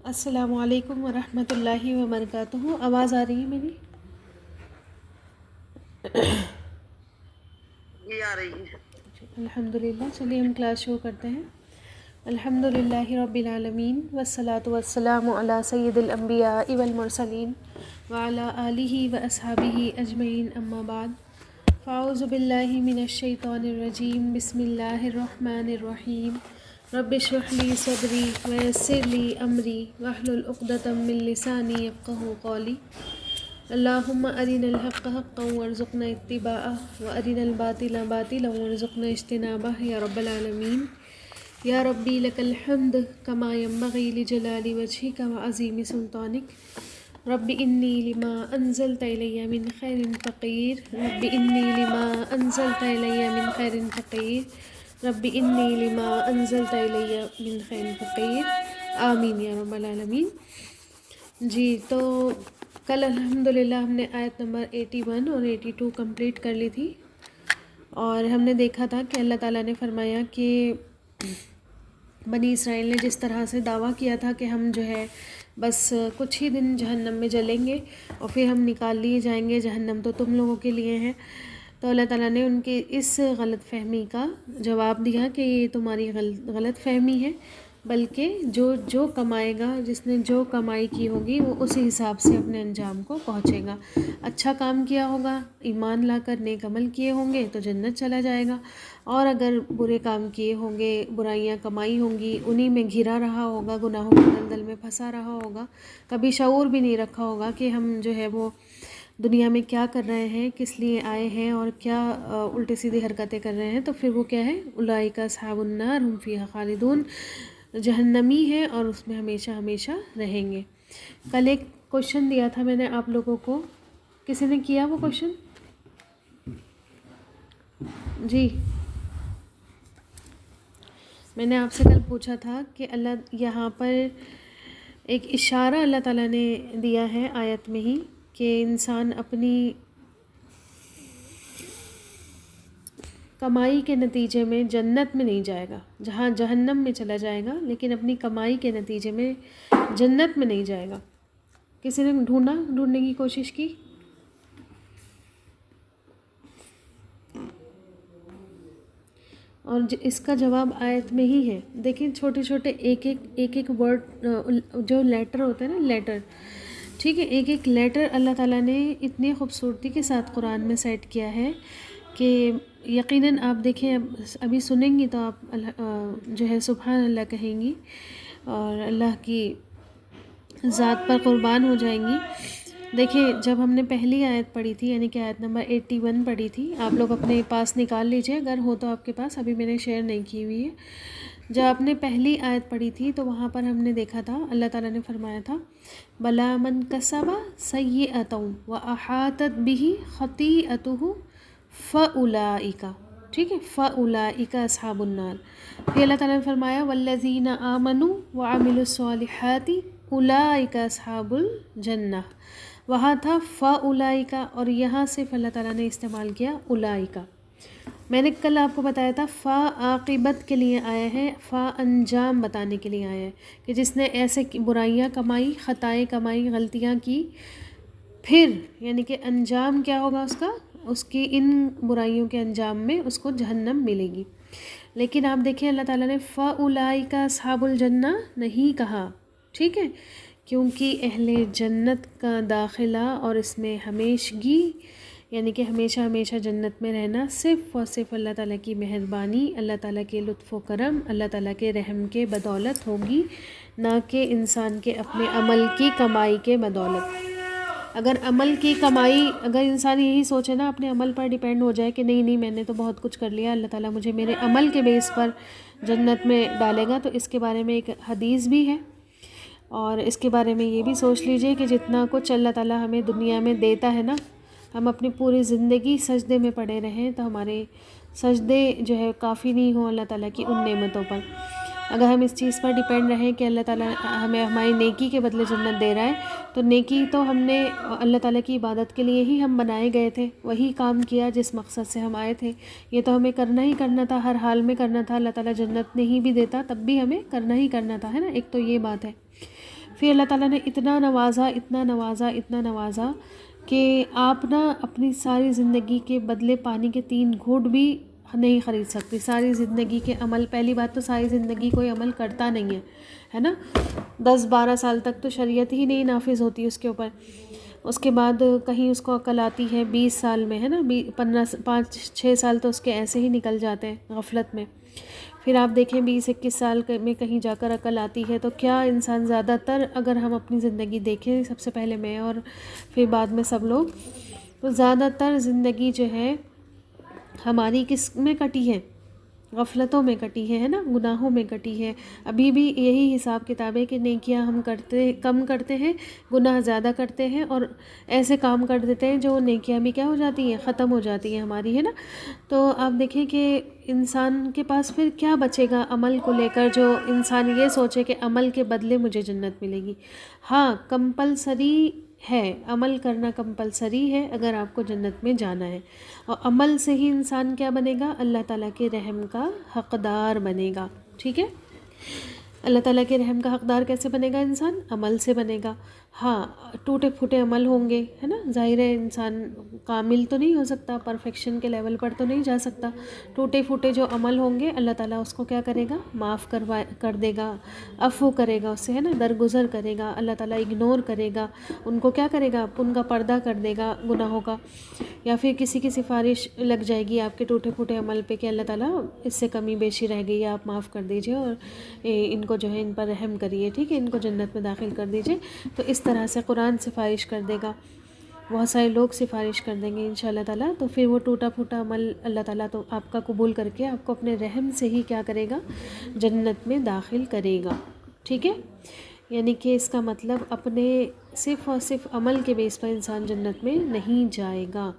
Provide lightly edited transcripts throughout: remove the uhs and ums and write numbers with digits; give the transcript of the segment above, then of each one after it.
السلام علیکم ورحمۃ اللہ وبرکاتہ۔ آواز آ رہی ہے میری؟ جی آ رہی ہے۔ الحمدللہ، چلیے ہم کلاس شروع کرتے ہیں۔ الحمدللہ رب العالمین والصلاة والسلام علی سید الانبیاء والمرسلین وعلی آلہ واصحابہ اجمعین، اما بعد فاعوذ باللہ من الشیطان الرجیم، بسم اللہ الرحمن الرحیم۔ رب اشرح لی صدری ویسر لی امری واحلل عقدۃ من لسانی یفقہوا قولی۔ اللہم ارنا الحق حقا وارزقنا اتباعہ وارنا الباطل باطلا وارزقنا اجتنابہ یا رب العالمین۔ یا ربی لک الحمد کما ینبغی لجلال وجہک وعظیم سلطانک۔ رب انی لما انزلت الی من خیر فقیر، رب انی لما انزلت الی من خیر فقیر، رب انی لما انزلت الی من خیر فقیر، آمین یا رب العالمین۔ جی تو کل الحمدللہ ہم نے آیت نمبر 81 اور 82 کمپلیٹ کر لی تھی، اور ہم نے دیکھا تھا کہ اللہ تعالیٰ نے فرمایا کہ بنی اسرائیل نے جس طرح سے دعویٰ کیا تھا کہ ہم جو ہے بس کچھ ہی دن جہنم میں جلیں گے اور پھر ہم نکال لیے جائیں گے، جہنم تو تم لوگوں کے لیے ہے، تو اللہ تعالیٰ نے ان کی اس غلط فہمی کا جواب دیا کہ یہ تمہاری غلط فہمی ہے، بلکہ جو کمائے گا، جس نے جو کمائی کی ہوگی وہ اسی حساب سے اپنے انجام کو پہنچے گا۔ اچھا کام کیا ہوگا، ایمان لا کر نیک عمل کیے ہوں گے تو جنت چلا جائے گا، اور اگر برے کام کیے ہوں گے، برائیاں کمائی ہوں گی، انہی میں گھرا رہا ہوگا، گناہوں کے دلدل میں پھنسا رہا ہوگا، کبھی شعور بھی نہیں رکھا ہوگا کہ ہم جو ہے وہ دنیا میں کیا کر رہے ہیں، کس لیے آئے ہیں، اور کیا الٹی سیدھی حرکتیں کر رہے ہیں، تو پھر وہ کیا ہے، اولئک اصحاب النار ہم فیہا خالدون، جہنمی ہے اور اس میں ہمیشہ ہمیشہ رہیں گے۔ کل ایک کوشچن دیا تھا میں نے آپ لوگوں کو، کسی نے کیا وہ کوشچن؟ جی، میں نے آپ سے کل پوچھا تھا کہ اللہ یہاں پر ایک اشارہ اللہ تعالیٰ نے دیا ہے آیت میں ہی کہ انسان اپنی کمائی کے نتیجے میں جنت میں نہیں جائے گا، جہاں جہنم میں چلا جائے گا، لیکن اپنی کمائی کے نتیجے میں جنت میں نہیں جائے گا۔ کسی نے ڈھونڈنے کی کوشش کی؟ اور اس کا جواب آیت میں ہی ہے۔ دیکھیں چھوٹے چھوٹے ایک ورڈ جو لیٹر ہوتا ہے نا، لیٹر، ٹھیک ہے، ایک ایک لیٹر اللہ تعالیٰ نے اتنی خوبصورتی کے ساتھ قرآن میں سیٹ کیا ہے کہ یقیناً آپ دیکھیں، ابھی سنیں گی تو آپ جو ہے سبحان اللہ کہیں گی اور اللہ کی ذات پر قربان ہو جائیں گی۔ دیکھیں جب ہم نے پہلی آیت پڑھی تھی، یعنی کہ آیت نمبر 81 پڑھی تھی، آپ لوگ اپنے پاس نکال لیجئے اگر ہو تو آپ کے پاس، ابھی میں نے شیئر نہیں کی ہوئی ہے۔ جب آپ نے پہلی آیت پڑھی تھی تو وہاں پر ہم نے دیکھا تھا اللہ تعالیٰ نے فرمایا تھا بلا من کسب سیئۃ واحاطت بہ خطیئتہ فاولئک، ٹھیک ہے، فاولئک اصحاب النار۔ پھر اللہ تعالیٰ نے فرمایا والذین آمنوا وعملوا الصالحات اولئک اصحاب الجنہ، وہاں تھا فاولئک، اور یہاں صرف اللہ تعالیٰ نے استعمال کیا اولئک۔ میں نے کل آپ کو بتایا تھا فا عاقبت کے لیے آیا ہے، فا انجام بتانے کے لیے آیا ہے کہ جس نے ایسے برائیاں کمائی، خطائیں کمائی، غلطیاں کی، پھر یعنی کہ انجام کیا ہوگا اس کا، اس کی ان برائیوں کے انجام میں اس کو جہنم ملے گی۔ لیکن آپ دیکھیں اللہ تعالیٰ نے فاولئک اصحاب الجنہ نہیں کہا، ٹھیک ہے، کیونکہ اہل جنت کا داخلہ اور اس میں ہمیشگی، یعنی کہ ہمیشہ ہمیشہ جنت میں رہنا صرف اور صرف اللہ تعالیٰ کی مہربانی، اللہ تعالیٰ کے لطف و کرم، اللہ تعالیٰ کے رحم کے بدولت ہوگی، نہ کہ انسان کے اپنے عمل کی کمائی کے بدولت۔ اگر عمل کی کمائی، اگر انسان یہی سوچے نا، اپنے عمل پر ڈیپینڈ ہو جائے کہ نہیں میں نے تو بہت کچھ کر لیا، اللہ تعالیٰ مجھے میرے عمل کے بیس پر جنت میں ڈالے گا، تو اس کے بارے میں ایک حدیث بھی ہے، اور اس کے بارے میں یہ بھی سوچ لیجئے کہ جتنا کچھ اللہ تعالیٰ ہمیں دنیا میں دیتا ہے نا، ہم اپنی پوری زندگی سجدے میں پڑے رہیں تو ہمارے سجدے جو ہے کافی نہیں ہوں اللہ تعالیٰ کی ان نعمتوں پر۔ اگر ہم اس چیز پر ڈیپینڈ رہیں کہ اللہ تعالیٰ ہمیں ہماری نیکی کے بدلے جنت دے رہا ہے، تو نیکی تو ہم نے اللہ تعالیٰ کی عبادت کے لیے ہی ہم بنائے گئے تھے، وہی کام کیا جس مقصد سے ہم آئے تھے، یہ تو ہمیں کرنا ہی کرنا تھا، ہر حال میں کرنا تھا، اللہ تعالیٰ جنت نہیں بھی دیتا تب بھی ہمیں کرنا ہی کرنا تھا، ہے نا، ایک تو یہ بات ہے۔ پھر اللہ تعالیٰ نے اتنا نوازا اتنا نوازا اتنا نوازا کہ آپ نا اپنی ساری زندگی کے بدلے پانی کے 3 گھونٹ بھی نہیں خرید سکتی. ساری زندگی کے عمل، پہلی بات تو ساری زندگی کوئی عمل کرتا نہیں ہے نا، 10-12 سال تک تو شریعت ہی نہیں نافذ ہوتی اس کے اوپر. اس کے بعد کہیں اس کو عقل آتی ہے 20 سال میں، ہے نا، 5-6 سال تو اس کے ایسے ہی نکل جاتے ہیں غفلت میں. پھر آپ دیکھیں 20-21 سال میں کہیں جا کر عقل آتی ہے. تو کیا انسان زیادہ تر، اگر ہم اپنی زندگی دیکھیں، سب سے پہلے میں اور پھر بعد میں سب لوگ، تو زیادہ تر زندگی جو ہے ہماری کس میں کٹی ہے؟ غفلتوں میں کٹی ہے نا، گناہوں میں کٹی ہے. ابھی بھی یہی حساب کتاب ہے کہ نیکیاں ہم کم کرتے ہیں، گناہ زیادہ کرتے ہیں، اور ایسے کام کر دیتے ہیں جو نیکیاں بھی کیا ہو جاتی ہیں، ختم ہو جاتی ہیں ہماری، ہے نا. تو آپ دیکھیں کہ انسان کے پاس پھر کیا بچے گا عمل کو لے کر، جو انسان یہ سوچے کہ عمل کے بدلے مجھے جنت ملے گی. ہاں کمپلسری ہے، عمل کرنا کمپلسری ہے اگر آپ کو جنت میں جانا ہے. اور عمل سے ہی انسان کیا بنے گا؟ اللہ تعالیٰ کے رحم کا حقدار بنے گا. ٹھیک ہے، اللہ تعالیٰ کے رحم کا حقدار کیسے بنے گا انسان؟ عمل سے بنے گا. ہاں ٹوٹے پھوٹے عمل ہوں گے، ہے نا، ظاہر ہے انسان کامل تو نہیں ہو سکتا، پرفیکشن کے لیول پر تو نہیں جا سکتا. ٹوٹے پھوٹے جو عمل ہوں گے اللہ تعالیٰ اس کو کیا کرے گا؟ معاف کر دے گا، عفو کرے گا اس سے، ہے نا، درگزر کرے گا. اللہ تعالیٰ اگنور کرے گا ان کو، کیا کرے گا؟ ان کا پردہ کر دے گا گناہوں کا. یا پھر کسی کی سفارش لگ جائے گی آپ کے ٹوٹے پھوٹے عمل پہ کہ اللہ تعالیٰ اس سے کمی بیشی رہ گئی ہے، آپ معاف کر دیجئے اور ان کو جو ہے ان پر رحم کریے، ٹھیک ہے، ان کو جنت میں داخل کر دیجئے. تو اس طرح سے قرآن سفارش کر دے گا، بہت سارے لوگ سفارش کر دیں گے انشاءاللہ تعالیٰ. تو پھر وہ ٹوٹا پھوٹا عمل اللہ تعالیٰ تو آپ کا قبول کر کے آپ کو اپنے رحم سے ہی کیا کرے گا؟ جنت میں داخل کرے گا. ٹھیک ہے، یعنی کہ اس کا مطلب اپنے صرف اور صرف عمل کے بیس پر انسان جنت میں نہیں جائے گا.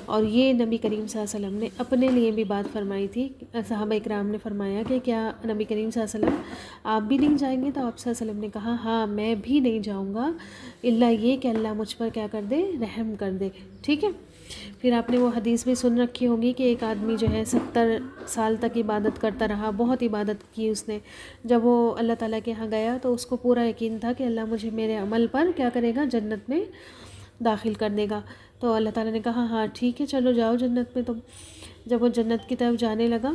اور یہ نبی کریم صلی اللہ علیہ وسلم نے اپنے لیے بھی بات فرمائی تھی. صحابہ اکرام نے فرمایا کہ کیا نبی کریم صلی اللہ علیہ وسلم آپ بھی نہیں جائیں گے؟ تو آپ صلی اللہ علیہ وسلم نے کہا ہاں میں بھی نہیں جاؤں گا، الا یہ کہ اللہ مجھ پر کیا کر دے؟ رحم کر دے. ٹھیک ہے، پھر آپ نے وہ حدیث بھی سن رکھی ہوگی کہ ایک آدمی جو ہے 70 سال تک عبادت کرتا رہا، بہت عبادت کی اس نے. جب وہ اللہ تعالیٰ کے ہاں گیا تو اس کو پورا یقین تھا کہ اللہ مجھے میرے عمل پر کیا کرے گا؟ جنت میں داخل کر دے گا. تو اللہ تعالیٰ نے کہا ہاں ٹھیک ہے چلو جاؤ جنت میں تم. جب وہ جنت کی طرف جانے لگا،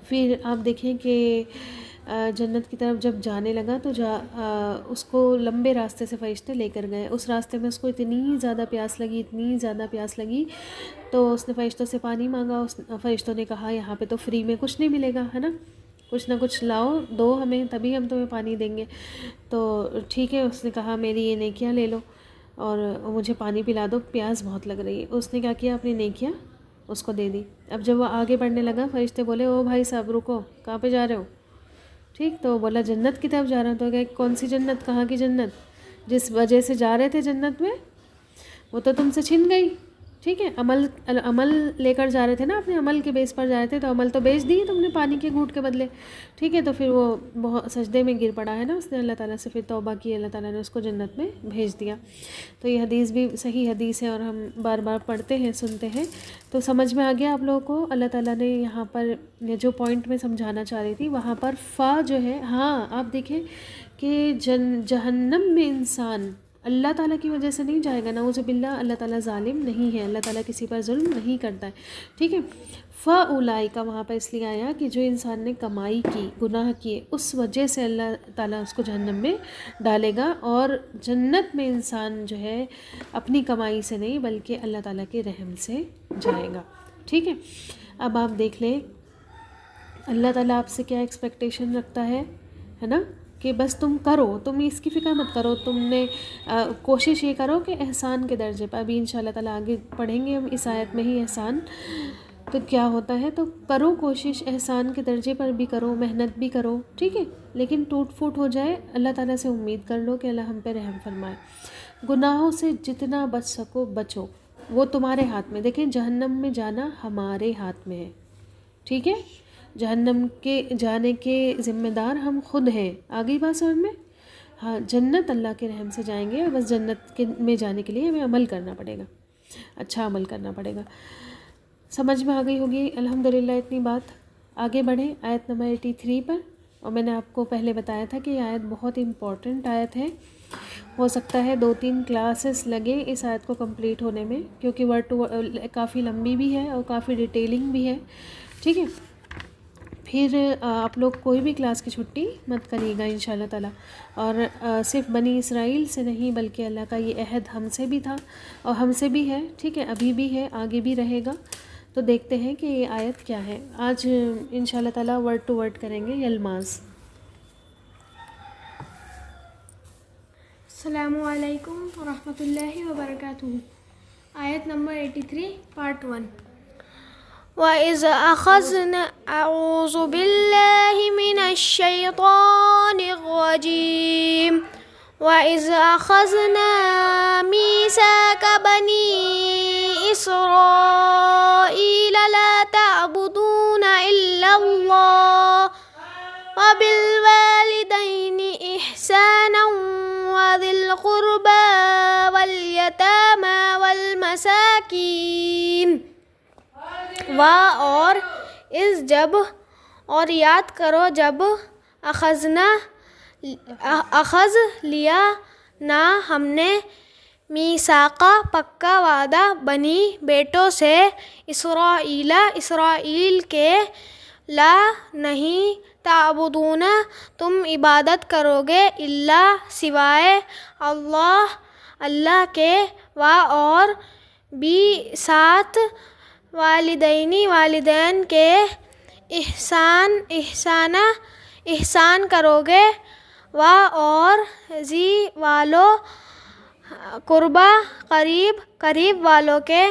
پھر آپ دیکھیں کہ جنت کی طرف جب جانے لگا تو اس کو لمبے راستے سے فرشتے لے کر گئے. اس راستے میں اس کو اتنی زیادہ پیاس لگی، اتنی زیادہ پیاس لگی، تو اس نے فرشتوں سے پانی مانگا. فرشتوں نے کہا یہاں پہ تو فری میں کچھ نہیں ملے گا، ہے نا، کچھ نہ کچھ لاؤ دو ہمیں تبھی ہم تمہیں پانی دیں گے. تو ٹھیک ہے، اس نے کہا میری یہ نیکیاں لے لو اور مجھے پانی پلا دو، پیاس بہت لگ رہی ہے. اس نے کیا کیا؟ اپنی نیکیاں اس کو دے دی. اب جب وہ آگے بڑھنے لگا فرشتے بولے او بھائی صاحب رکو، کہاں پہ جا رہے ہو؟ ٹھیک، تو بولا جنت کی طرف جا رہا ہوں. تو کہ کون سی جنت؟ کہاں کی جنت؟ جس وجہ سے جا رہے تھے جنت میں وہ تو تم سے چھن گئی. ٹھیک ہے، عمل لے کر جا رہے تھے نا، اپنے عمل کے بیس پر جا رہے تھے، تو عمل تو بیچ دی تم نے پانی کے گھونٹ کے بدلے. ٹھیک ہے، تو پھر وہ بہت سجدے میں گر پڑا ہے نا اس نے، اللہ تعالیٰ سے پھر توبہ کی، اللہ تعالیٰ نے اس کو جنت میں بھیج دیا. تو یہ حدیث بھی صحیح حدیث ہے اور ہم بار بار پڑھتے ہیں، سنتے ہیں. تو سمجھ میں آ گیا آپ لوگوں کو اللہ تعالیٰ نے یہاں پر جو پوائنٹ میں سمجھانا چاہ رہی تھی وہاں پر فا جو ہے، ہاں آپ دیکھیں کہ جہنم میں انسان اللہ تعالیٰ کی وجہ سے نہیں جائے گا، نعوذ باللہ. اللہ تعالیٰ ظالم نہیں ہے، اللہ تعالیٰ کسی پر ظلم نہیں کرتا ہے. ٹھیک ہے، فَأُولَئِکَ وہاں پر اس لیے آیا کہ جو انسان نے کمائی کی، گناہ کیے، اس وجہ سے اللہ تعالیٰ اس کو جہنم میں ڈالے گا. اور جنت میں انسان جو ہے اپنی کمائی سے نہیں بلکہ اللہ تعالیٰ کے رحم سے جائے گا. ٹھیک ہے، اب آپ دیکھ لیں اللہ تعالیٰ آپ سے کیا ایکسپیکٹیشن رکھتا ہے نا، کہ بس تم کرو، تم اس کی فکر مت کرو، تم نے کوشش یہ کرو کہ احسان کے درجے پر، ابھی انشاءاللہ تعالیٰ آگے پڑھیں گے ہم اس آیت میں ہی احسان تو کیا ہوتا ہے. تو کرو کوشش، احسان کے درجے پر بھی کرو، محنت بھی کرو. ٹھیک ہے، لیکن ٹوٹ پھوٹ ہو جائے اللہ تعالیٰ سے امید کر لو کہ اللہ ہم پہ رحم فرمائے. گناہوں سے جتنا بچ سکو بچو، وہ تمہارے ہاتھ میں. دیکھیں جہنم میں جانا ہمارے ہاتھ میں ہے. ٹھیک ہے، جہنم کے جانے کے ذمہ دار ہم خود ہیں. آگئی بات سمجھ میں؟ ہاں، جنت اللہ کے رحم سے جائیں گے، بس جنت میں جانے کے لیے ہمیں عمل کرنا پڑے گا، اچھا عمل کرنا پڑے گا. سمجھ میں آ گئی ہوگی الحمدللہ اتنی بات. آگے بڑھیں آیت نمبر 83 پر. اور میں نے آپ کو پہلے بتایا تھا کہ یہ آیت بہت امپورٹنٹ آیت ہے. ہو سکتا ہے 2-3 کلاسز لگے اس آیت کو کمپلیٹ ہونے میں، کیونکہ ورڈ ٹو کافی لمبی بھی ہے اور کافی ڈیٹیلنگ بھی ہے. ٹھیک ہے، پھر آپ لوگ کوئی بھی کلاس کی چھٹی مت کریے گا انشاءاللہ تعالی. اور صرف بنی اسرائیل سے نہیں بلکہ اللہ کا یہ عہد ہم سے بھی تھا اور ہم سے بھی ہے. ٹھیک ہے، ابھی بھی ہے، آگے بھی رہے گا. تو دیکھتے ہیں کہ یہ آیت کیا ہے. آج انشاءاللہ تعالی ورڈ ٹو ورڈ کریں گے یلماز. السلام علیکم ورحمۃ اللہ وبرکاتہ. آیت نمبر 83 پارٹ 1. وَإِذْ أَخَذْنَا أَعُوذُ بِاللَّهِ مِنَ الشَّيْطَانِ الرَّجِيمِ وَإِذْ أَخَذْنَا مِيثَاقَ بَنِي إِسْرَائِيلَ لَا تَعْبُدُونَ إِلَّا اللَّهَ وَبِالْوَالِدَيْنِ إِحْسَانًا وَذِي الْقُرْبَى وَالْيَتَامَى وَالْمَسَاكِينِ. اور اس جب اور یاد کرو جب اخذ لیا نا ہم نے میثاقہ پکا وعدہ بنی بیٹوں سے اسرائیل کے لا نہیں تعبدون تم عبادت کرو گے الا سوائے اللہ کے اور بھی ساتھ والدین کے احسان کرو گے اور ذی والو قربا قریب والوں کے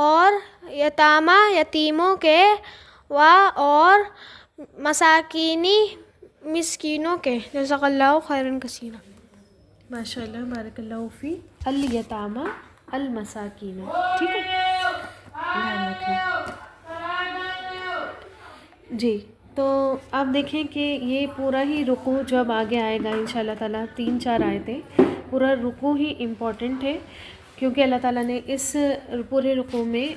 اور یتامہ یتیموں کے اور مسکینوں کے. جزاک اللہ خیرا کثیرا. ماشاء اللہ، بارک اللہ فی. الیتامہ المساکین. ٹھیک ہے، دھیان رکھیں. جی، تو آپ دیکھیں کہ یہ پورا ہی رکوع جو اب آگے آئے گا انشاءاللہ تعالیٰ 3-4 آیتیں، پورا رکوع ہی امپورٹنٹ ہے. کیونکہ اللہ تعالیٰ نے اس پورے رکوع میں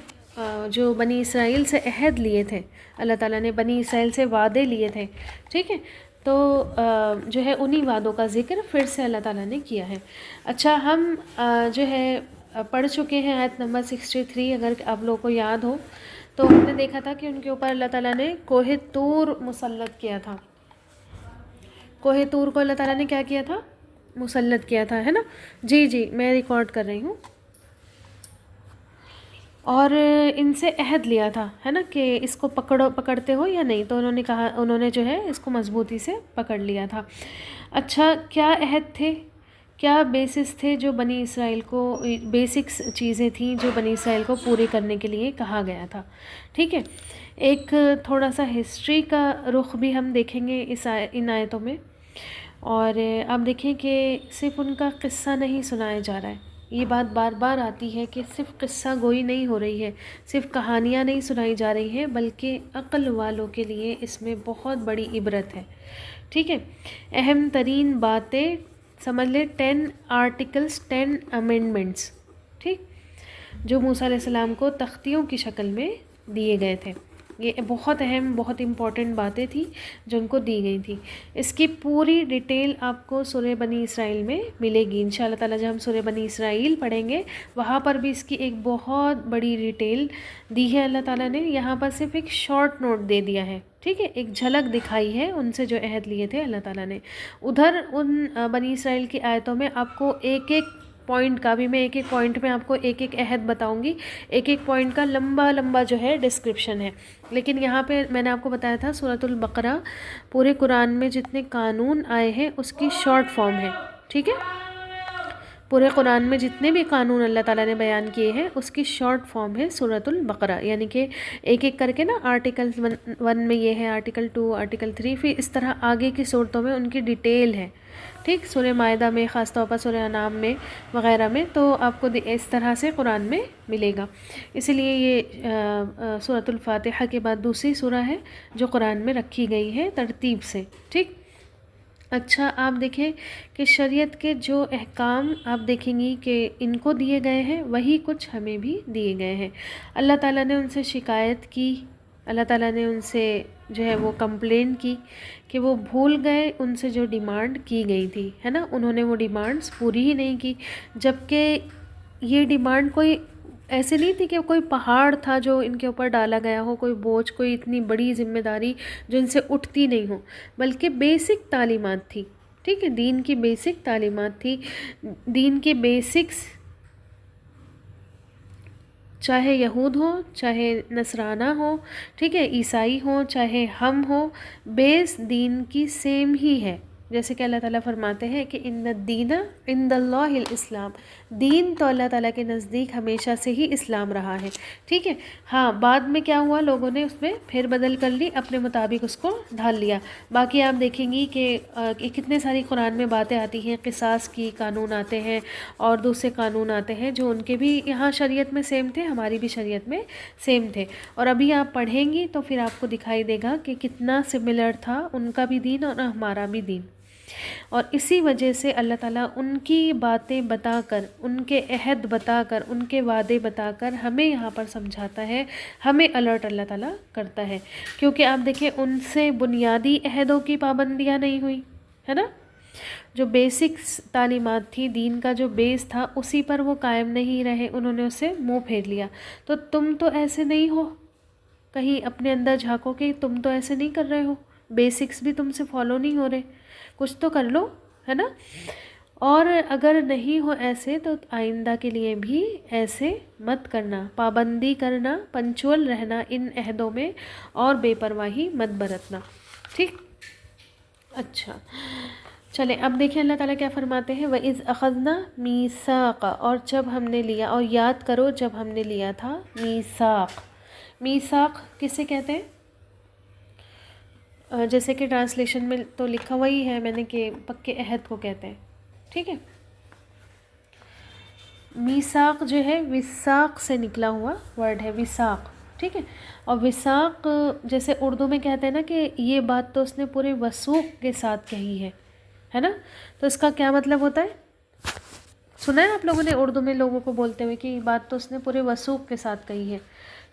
جو بنی اسرائیل سے عہد لیے تھے، اللہ تعالیٰ نے بنی اسرائیل سے وعدے لیے تھے. ٹھیک ہے، تو جو ہے انہی وعدوں کا ذکر پھر سے اللہ تعالیٰ نے کیا ہے. اچھا، ہم جو ہے پڑھ چکے ہیں آیت نمبر 63. اگر آپ لوگوں کو یاد ہو تو ہم نے دیکھا تھا کہ ان کے اوپر اللہ تعالیٰ نے کوہ طور مسلط کیا تھا. کوہ طور کو اللہ تعالیٰ نے کیا کیا تھا؟ مسلط کیا تھا، ہے نا. جی میں ریکارڈ کر رہی ہوں. اور ان سے عہد لیا تھا، ہے نا، کہ اس کو پکڑتے ہو یا نہیں. تو انہوں نے جو ہے اس کو مضبوطی سے پکڑ لیا تھا. اچھا، کیا عہد تھے، کیا بیسس تھے جو بنی اسرائیل کو، بیسکس چیزیں تھیں جو بنی اسرائیل کو پوری کرنے کے لیے کہا گیا تھا. ٹھیک ہے، ایک تھوڑا سا ہسٹری کا رخ بھی ہم دیکھیں گے ان آیتوں میں. اور آپ دیکھیں کہ صرف ان کا قصہ نہیں سنایا جا رہا ہے. یہ بات بار بار آتی ہے کہ صرف قصہ گوئی نہیں ہو رہی ہے، صرف کہانیاں نہیں سنائی جا رہی ہیں، بلکہ عقل والوں کے لیے اس میں بہت بڑی عبرت ہے. ٹھیک ہے، اہم ترین باتیں سمجھ لیں 10 آرٹیکلز 10 امینڈمنٹس، ٹھیک، جو موسیٰ علیہ السلام کو تختیوں کی شکل میں دیے گئے تھے. یہ بہت اہم، بہت امپورٹنٹ باتیں تھیں جو ان کو دی گئی تھیں. اس کی پوری ڈیٹیل آپ کو سورہ بنی اسرائیل میں ملے گی انشاءاللہ تعالیٰ. جب ہم سورہ بنی اسرائیل پڑھیں گے وہاں پر بھی اس کی ایک بہت بڑی ڈیٹیل دی ہے اللہ تعالیٰ نے. یہاں پر صرف ایک شارٹ نوٹ دے دیا ہے. ٹھیک ہے، ایک جھلک دکھائی ہے ان سے جو عہد لیے تھے اللہ تعالیٰ نے. ادھر ان بنی اسرائیل کی آیتوں میں آپ کو ایک پوائنٹ کا بھی، میں ایک پوائنٹ میں آپ کو ایک عہد بتاؤں گی، ایک پوائنٹ کا لمبا جو ہے ڈسکرپشن ہے. لیکن یہاں پہ میں نے آپ کو بتایا تھا سورۃ البقرہ پورے قرآن میں جتنے قانون آئے ہیں اس کی شارٹ فارم ہے. ٹھیک ہے، پورے قرآن میں جتنے بھی قانون اللہ تعالیٰ نے بیان کیے ہیں اس کی شارٹ فارم ہے سورۃ البقرہ. یعنی کہ ایک کر کے نا، آرٹیکل 1 میں یہ ہے، آرٹیکل 2، آرٹیکل 3، پھر اس طرح آگے کی صورتوں میں ان کی ڈیٹیل ہے. ٹھیک، سورہ مائدہ میں، خاص طور پر سورہ انعام میں وغیرہ میں، تو آپ کو اس طرح سے قرآن میں ملے گا. اسی لیے یہ سورۃ الفاتحہ کے بعد دوسری سورہ ہے جو قرآن میں رکھی گئی ہے ترتیب سے. ٹھیک، اچھا، آپ دیکھیں کہ شریعت کے جو احکام آپ دیکھیں گی کہ ان کو دیے گئے ہیں، وہی کچھ ہمیں بھی دیے گئے ہیں. اللہ تعالیٰ نے ان سے شکایت کی، اللہ تعالیٰ نے ان سے جو ہے وہ کمپلین کی کہ وہ بھول گئے ان سے جو ڈیمانڈ کی گئی تھی، ہے نا، انہوں نے وہ ڈیمانڈز پوری ہی نہیں کی، جبکہ یہ ڈیمانڈ کوئی ایسے نہیں تھی کہ کوئی پہاڑ تھا جو ان کے اوپر ڈالا گیا ہو، کوئی بوجھ، کوئی اتنی بڑی ذمہ داری جو ان سے اٹھتی نہیں ہو، بلکہ بیسک تعلیمات تھی، ٹھیک ہے، دین کی بیسک تعلیمات تھی، دین کے بیسکس، چاہے یہود ہوں، چاہے نصرانہ ہوں، ٹھیک ہے، عیسائی ہوں، چاہے ہم ہوں، بیس دین کی سیم ہی ہے، جیسے کہ اللہ تعالیٰ فرماتے ہیں کہ ان الدین عند اللہ الاسلام، دین تو اللہ تعالیٰ کے نزدیک ہمیشہ سے ہی اسلام رہا ہے، ٹھیک ہے۔ ہاں، بعد میں کیا ہوا، لوگوں نے اس میں پھر بدل کر لی، اپنے مطابق اس کو ڈھال لیا۔ باقی آپ دیکھیں گی کہ کتنے ساری قرآن میں باتیں آتی ہیں، قصاص کی قانون آتے ہیں اور دوسرے قانون آتے ہیں جو ان کے بھی یہاں شریعت میں سیم تھے، ہماری بھی شریعت میں سیم تھے، اور ابھی آپ پڑھیں گی تو پھر آپ کو دکھائی دے گا کہ کتنا سملر تھا ان کا بھی دین اور ہمارا بھی دین، اور اسی وجہ سے اللہ تعالیٰ ان کی باتیں بتا کر، ان کے عہد بتا کر، ان کے وعدے بتا کر ہمیں یہاں پر سمجھاتا ہے، ہمیں الرٹ اللہ تعالیٰ کرتا ہے، کیونکہ آپ دیکھیں ان سے بنیادی عہدوں کی پابندیاں نہیں ہوئی، ہے نا، جو بیسکس تعلیمات تھی، دین کا جو بیس تھا، اسی پر وہ قائم نہیں رہے، انہوں نے اسے منہ پھیر لیا۔ تو تم تو ایسے نہیں ہو، کہیں اپنے اندر جھانکو کہ تم تو ایسے نہیں کر رہے ہو، بیسکس بھی تم سے فالو نہیں ہو رہے، کچھ تو کر لو، ہے نا، اور اگر نہیں ہو ایسے تو آئندہ کے لیے بھی ایسے مت کرنا، پابندی کرنا، پنچول رہنا ان عہدوں میں، اور بے پرواہی مت برتنا، ٹھیک۔ اچھا چلیں اب دیکھیں اللہ تعالیٰ کیا فرماتے ہیں، وَإِذْ أَخَذْنَا مِيثَاقَ، اور جب ہم نے لیا، اور یاد کرو جب ہم نے لیا تھا میثاق۔ میثاق کسے کہتے ہیں؟ جیسے کہ ٹرانسلیشن میں تو لکھا ہوا ہی ہے میں نے کہ پکے عہد کو کہتے ہیں، ٹھیک ہے۔ میثاق جو ہے وثاق سے نکلا ہوا ورڈ ہے، وثاق، ٹھیک ہے، اور وثاق جیسے اردو میں کہتے ہیں نا کہ یہ بات تو اس نے پورے وثوق کے ساتھ کہی ہے نا، تو اس کا کیا مطلب ہوتا ہے؟ سنا ہے آپ لوگوں نے اردو میں لوگوں کو بولتے ہوئے کہ یہ بات تو اس نے پورے وثوق کے ساتھ کہی ہے،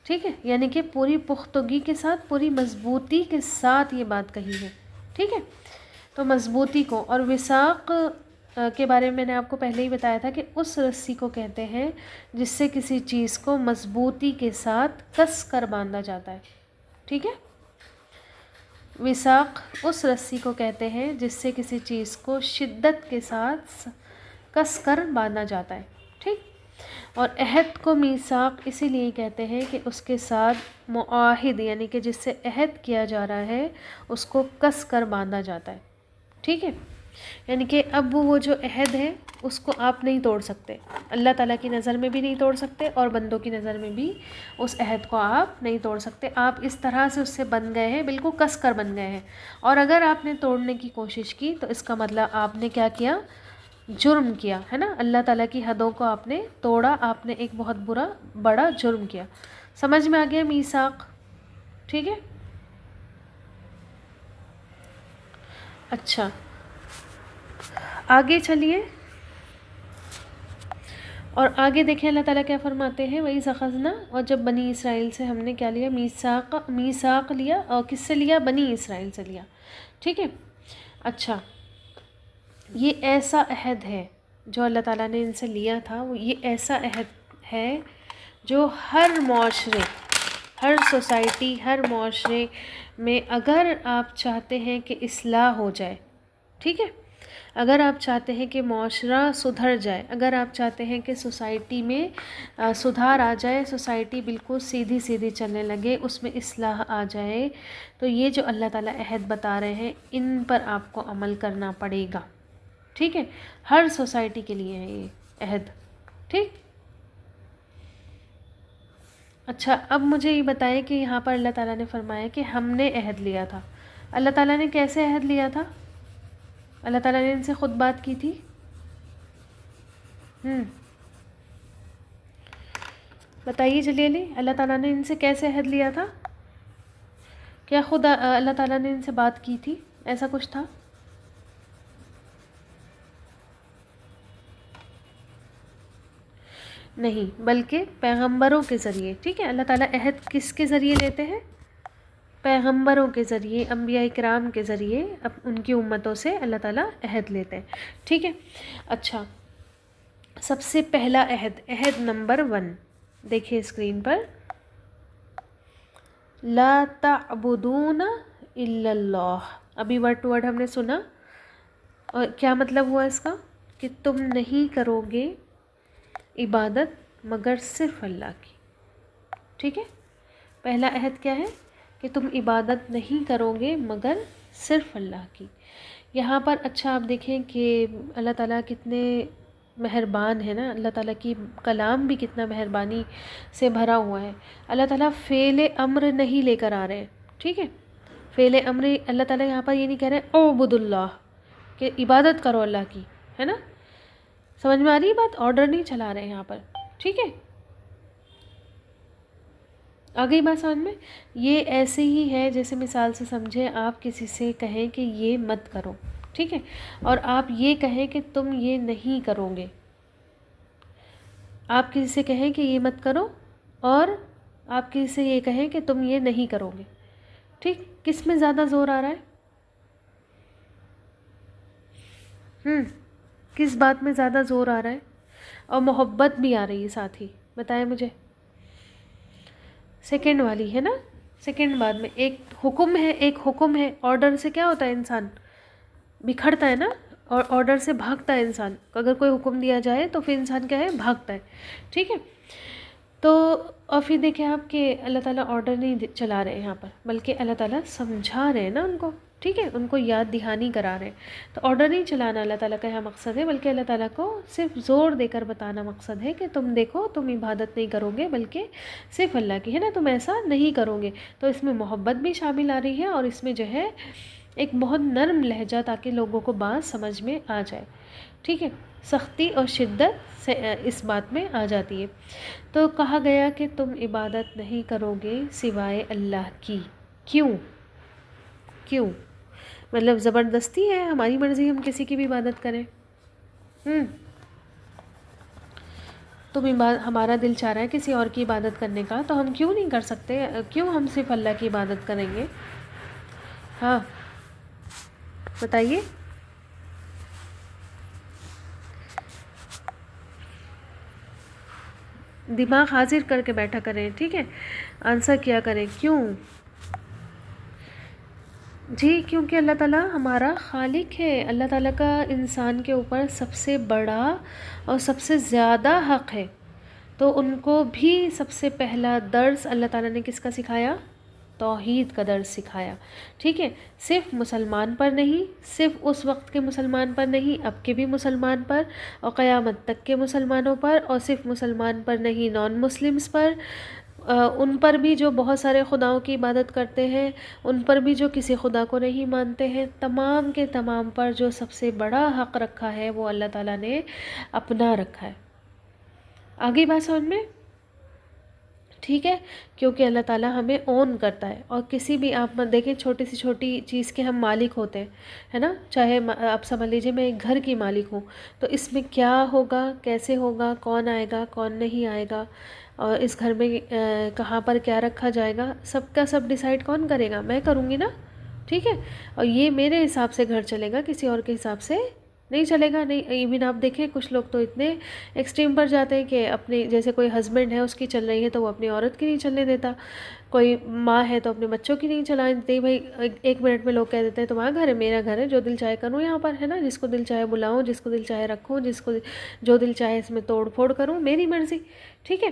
ٹھیک ہے، یعنی کہ پوری پختگی کے ساتھ، پوری مضبوطی کے ساتھ یہ بات کہی ہے، ٹھیک ہے، تو مضبوطی کو، اور وثاق کے بارے میں نے آپ کو پہلے ہی بتایا تھا کہ اس رسی کو کہتے ہیں جس سے کسی چیز کو مضبوطی کے ساتھ کس کر باندھا جاتا ہے، ٹھیک ہے، وثاق اس رسی کو کہتے ہیں جس سے کسی چیز کو شدت کے ساتھ کس کر باندھا جاتا ہے، ٹھیک، اور عہد کو میثاق اسی لیے کہتے ہیں کہ اس کے ساتھ معاہد، یعنی کہ جس سے عہد کیا جا رہا ہے اس کو کس کر باندھا جاتا ہے، ٹھیک ہے، یعنی کہ اب وہ جو عہد ہے اس کو آپ نہیں توڑ سکتے، اللہ تعالیٰ کی نظر میں بھی نہیں توڑ سکتے، اور بندوں کی نظر میں بھی اس عہد کو آپ نہیں توڑ سکتے، آپ اس طرح سے اس سے بن گئے ہیں، بالکل کس کر بن گئے ہیں، اور اگر آپ نے توڑنے کی کوشش کی تو اس کا مطلب آپ نے کیا کیا؟ جرم کیا، ہے نا، اللہ تعالیٰ کی حدوں کو آپ نے توڑا، آپ نے ایک بہت بڑا جرم کیا۔ سمجھ میں آ گیا میثاق، ٹھیک ہے۔ اچھا آگے چلیے، اور آگے دیکھیں اللہ تعالیٰ کیا فرماتے ہیں، وَإِذْ أَخَذْنَا، اور جب بنی اسرائیل سے ہم نے کیا لیا، میثاق لیا، اور کس سے لیا؟ بنی اسرائیل سے لیا، ٹھیک ہے۔ اچھا یہ ایسا عہد ہے جو اللہ تعالیٰ نے ان سے لیا تھا، وہ یہ ایسا عہد ہے جو ہر معاشرے، ہر سوسائٹی، ہر معاشرے میں اگر آپ چاہتے ہیں کہ اصلاح ہو جائے، ٹھیک ہے، اگر آپ چاہتے ہیں کہ معاشرہ سدھر جائے، اگر آپ چاہتے ہیں کہ سوسائٹی میں سدھار آ جائے، سوسائٹی بالکل سیدھی سیدھی چلنے لگے، اس میں اصلاح آ جائے، تو یہ جو اللہ تعالیٰ عہد بتا رہے ہیں ان پر آپ کو عمل کرنا پڑے گا، ٹھیک ہے، ہر سوسائٹی کے لیے ہے یہ عہد، ٹھیک۔ اچھا اب مجھے یہ بتائیں کہ یہاں پر اللہ تعالیٰ نے فرمایا کہ ہم نے عہد لیا تھا، اللہ تعالیٰ نے کیسے عہد لیا تھا؟ اللہ تعالیٰ نے ان سے خود بات کی تھی، بتائیے جلیلی، اللہ تعالیٰ نے ان سے کیسے عہد لیا تھا؟ کیا خود اللہ تعالیٰ نے ان سے بات کی تھی؟ ایسا کچھ تھا؟ نہیں، بلکہ پیغمبروں کے ذریعے، ٹھیک ہے، اللہ تعالیٰ عہد کس کے ذریعے لیتے ہیں؟ پیغمبروں کے ذریعے، انبیاء کرام کے ذریعے ان کی امتوں سے اللہ تعالیٰ عہد لیتے ہیں. ٹھیک ہے. اچھا، سب سے پہلا عہد نمبر 1 دیکھیے اسکرین پر، لا تعبدون الا اللہ. ابھی ورڈ ٹو ورڈ ہم نے سنا، اور کیا مطلب ہوا اس کا؟ کہ تم نہیں کرو گے عبادت مگر صرف اللہ کی. ٹھیک ہے. پہلا عہد کیا ہے؟ کہ تم عبادت نہیں کرو گے مگر صرف اللہ کی. یہاں پر اچھا آپ دیکھیں کہ اللہ تعالیٰ کتنے مہربان ہے نا، اللہ تعالیٰ کی کلام بھی کتنا مہربانی سے بھرا ہوا ہے. اللہ تعالیٰ فعل امر نہیں لے کر آ رہے ہیں. ٹھیک ہے. فعل امر اللہ تعالیٰ یہاں پر یہ نہیں کہہ رہے اعبد اللہ، کہ عبادت کرو اللہ کی، ہے نا. سمجھ میں آ رہی ہے بات؟ آرڈر نہیں چلا رہے ہیں یہاں پر. ٹھیک ہے. آ گئی بات سمجھ میں؟ یہ ایسے ہی ہے جیسے مثال سے سمجھے آپ کسی سے کہیں کہ یہ مت کرو. ٹھیک ہے. اور آپ یہ کہیں کہ تم یہ نہیں کرو گے. آپ کسی سے کہیں کہ یہ مت کرو، اور آپ کسی سے یہ کہیں کہ تم یہ نہیں کرو گے. ٹھیک. کس میں زیادہ زور آ رہا ہے؟ کس بات میں زیادہ زور آ رہا ہے؟ اور محبت بھی آ رہی ہے ساتھ ہی، بتائیں مجھے. سیکنڈ والی ہے نا. سیکنڈ بعد میں ایک حکم ہے. آرڈر سے کیا ہوتا ہے؟ انسان بکھرتا ہے نا، اور آرڈر سے بھاگتا ہے انسان. اگر کوئی حکم دیا جائے تو پھر انسان کیا ہے؟ بھاگتا ہے. ٹھیک ہے. تو اور پھر دیکھیں آپ کہ اللہ تعالیٰ آرڈر نہیں چلا رہے ہیں یہاں پر، بلکہ اللہ تعالیٰ سمجھا رہے ہیں نا ان کو. ٹھیک ہے. ان کو یاد دہانی کرا رہے ہیں. تو آرڈر نہیں چلانا اللہ تعالیٰ کا یہاں مقصد ہے، بلکہ اللہ تعالیٰ کو صرف زور دے کر بتانا مقصد ہے کہ تم دیکھو، تم عبادت نہیں کرو گے بلکہ صرف اللہ کی، ہے نا. تم ایسا نہیں کرو گے. تو اس میں محبت بھی شامل آ رہی ہے، اور اس میں جو ہے ایک بہت نرم لہجہ، تاکہ لوگوں کو بات سمجھ میں آ جائے. ٹھیک ہے. سختی اور شدت سے اس بات میں آ جاتی ہے. تو کہا گیا کہ تم عبادت نہیں کرو گے سوائے اللہ کی. کیوں؟ مطلب زبردستی ہے؟ ہماری مرضی ہم کسی کی بھی عبادت کریں؟ ہمارا دل چاہ رہا ہے کسی اور کی عبادت کرنے کا، تو ہم کیوں نہیں کر سکتے؟ کیوں ہم صرف اللہ کی عبادت کریں گے؟ ہاں بتائیے. دماغ حاضر کر کے بیٹھا کریں. ٹھیک ہے. آنسر کیا کریں. کیوں؟ جی کیونکہ اللہ تعالیٰ ہمارا خالق ہے. اللہ تعالیٰ کا انسان کے اوپر سب سے بڑا اور سب سے زیادہ حق ہے. تو ان کو بھی سب سے پہلا درس اللہ تعالیٰ نے کس کا سکھایا؟ توحید کا درس سکھایا. ٹھیک ہے. صرف مسلمان پر نہیں، صرف اس وقت کے مسلمان پر نہیں، اب کے بھی مسلمان پر، اور قیامت تک کے مسلمانوں پر. اور صرف مسلمان پر نہیں، نان مسلمز پر، ان پر بھی جو بہت سارے خداؤں کی عبادت کرتے ہیں، ان پر بھی جو کسی خدا کو نہیں مانتے ہیں. تمام کے تمام پر جو سب سے بڑا حق رکھا ہے وہ اللہ تعالیٰ نے اپنا رکھا ہے. آگے بات سمجھ میں؟ ٹھیک ہے. کیونکہ اللہ تعالیٰ ہمیں اون کرتا ہے. اور کسی بھی آپ دیکھیں چھوٹی سی چھوٹی چیز کے ہم مالک ہوتے ہیں، ہے نا. چاہے آپ سمجھ لیجئے میں ایک گھر کی مالک ہوں، تو اس میں کیا ہوگا، کیسے ہوگا، کون آئے گا، کون نہیں آئے گا، اور اس گھر میں کہاں پر کیا رکھا جائے گا، سب کا سب ڈیسائیڈ کون کرے گا؟ میں کروں گی نا. ٹھیک ہے. اور یہ میرے حساب سے گھر چلے گا، کسی اور کے حساب سے نہیں چلے گا. نہیں ایون آپ دیکھیں کچھ لوگ تو اتنے ایکسٹریم پر جاتے ہیں کہ اپنی جیسے کوئی ہسبینڈ ہے اس کی چل رہی ہے تو وہ اپنی عورت کی نہیں چلنے دیتا. کوئی ماں ہے تو اپنے بچوں کی نہیں چلانے دیتی. بھائی 1 منٹ میں لوگ کہہ دیتے ہیں تمہارا گھر ہے، میرا گھر ہے، جو دل چاہے کروں یہاں پر، ہے نا. جس کو دل چاہے بلاؤں، جس کو دل چاہے رکھوں، جس کو جو دل چاہے اس میں توڑ پھوڑ کروں، میری مرضی. ٹھیک ہے.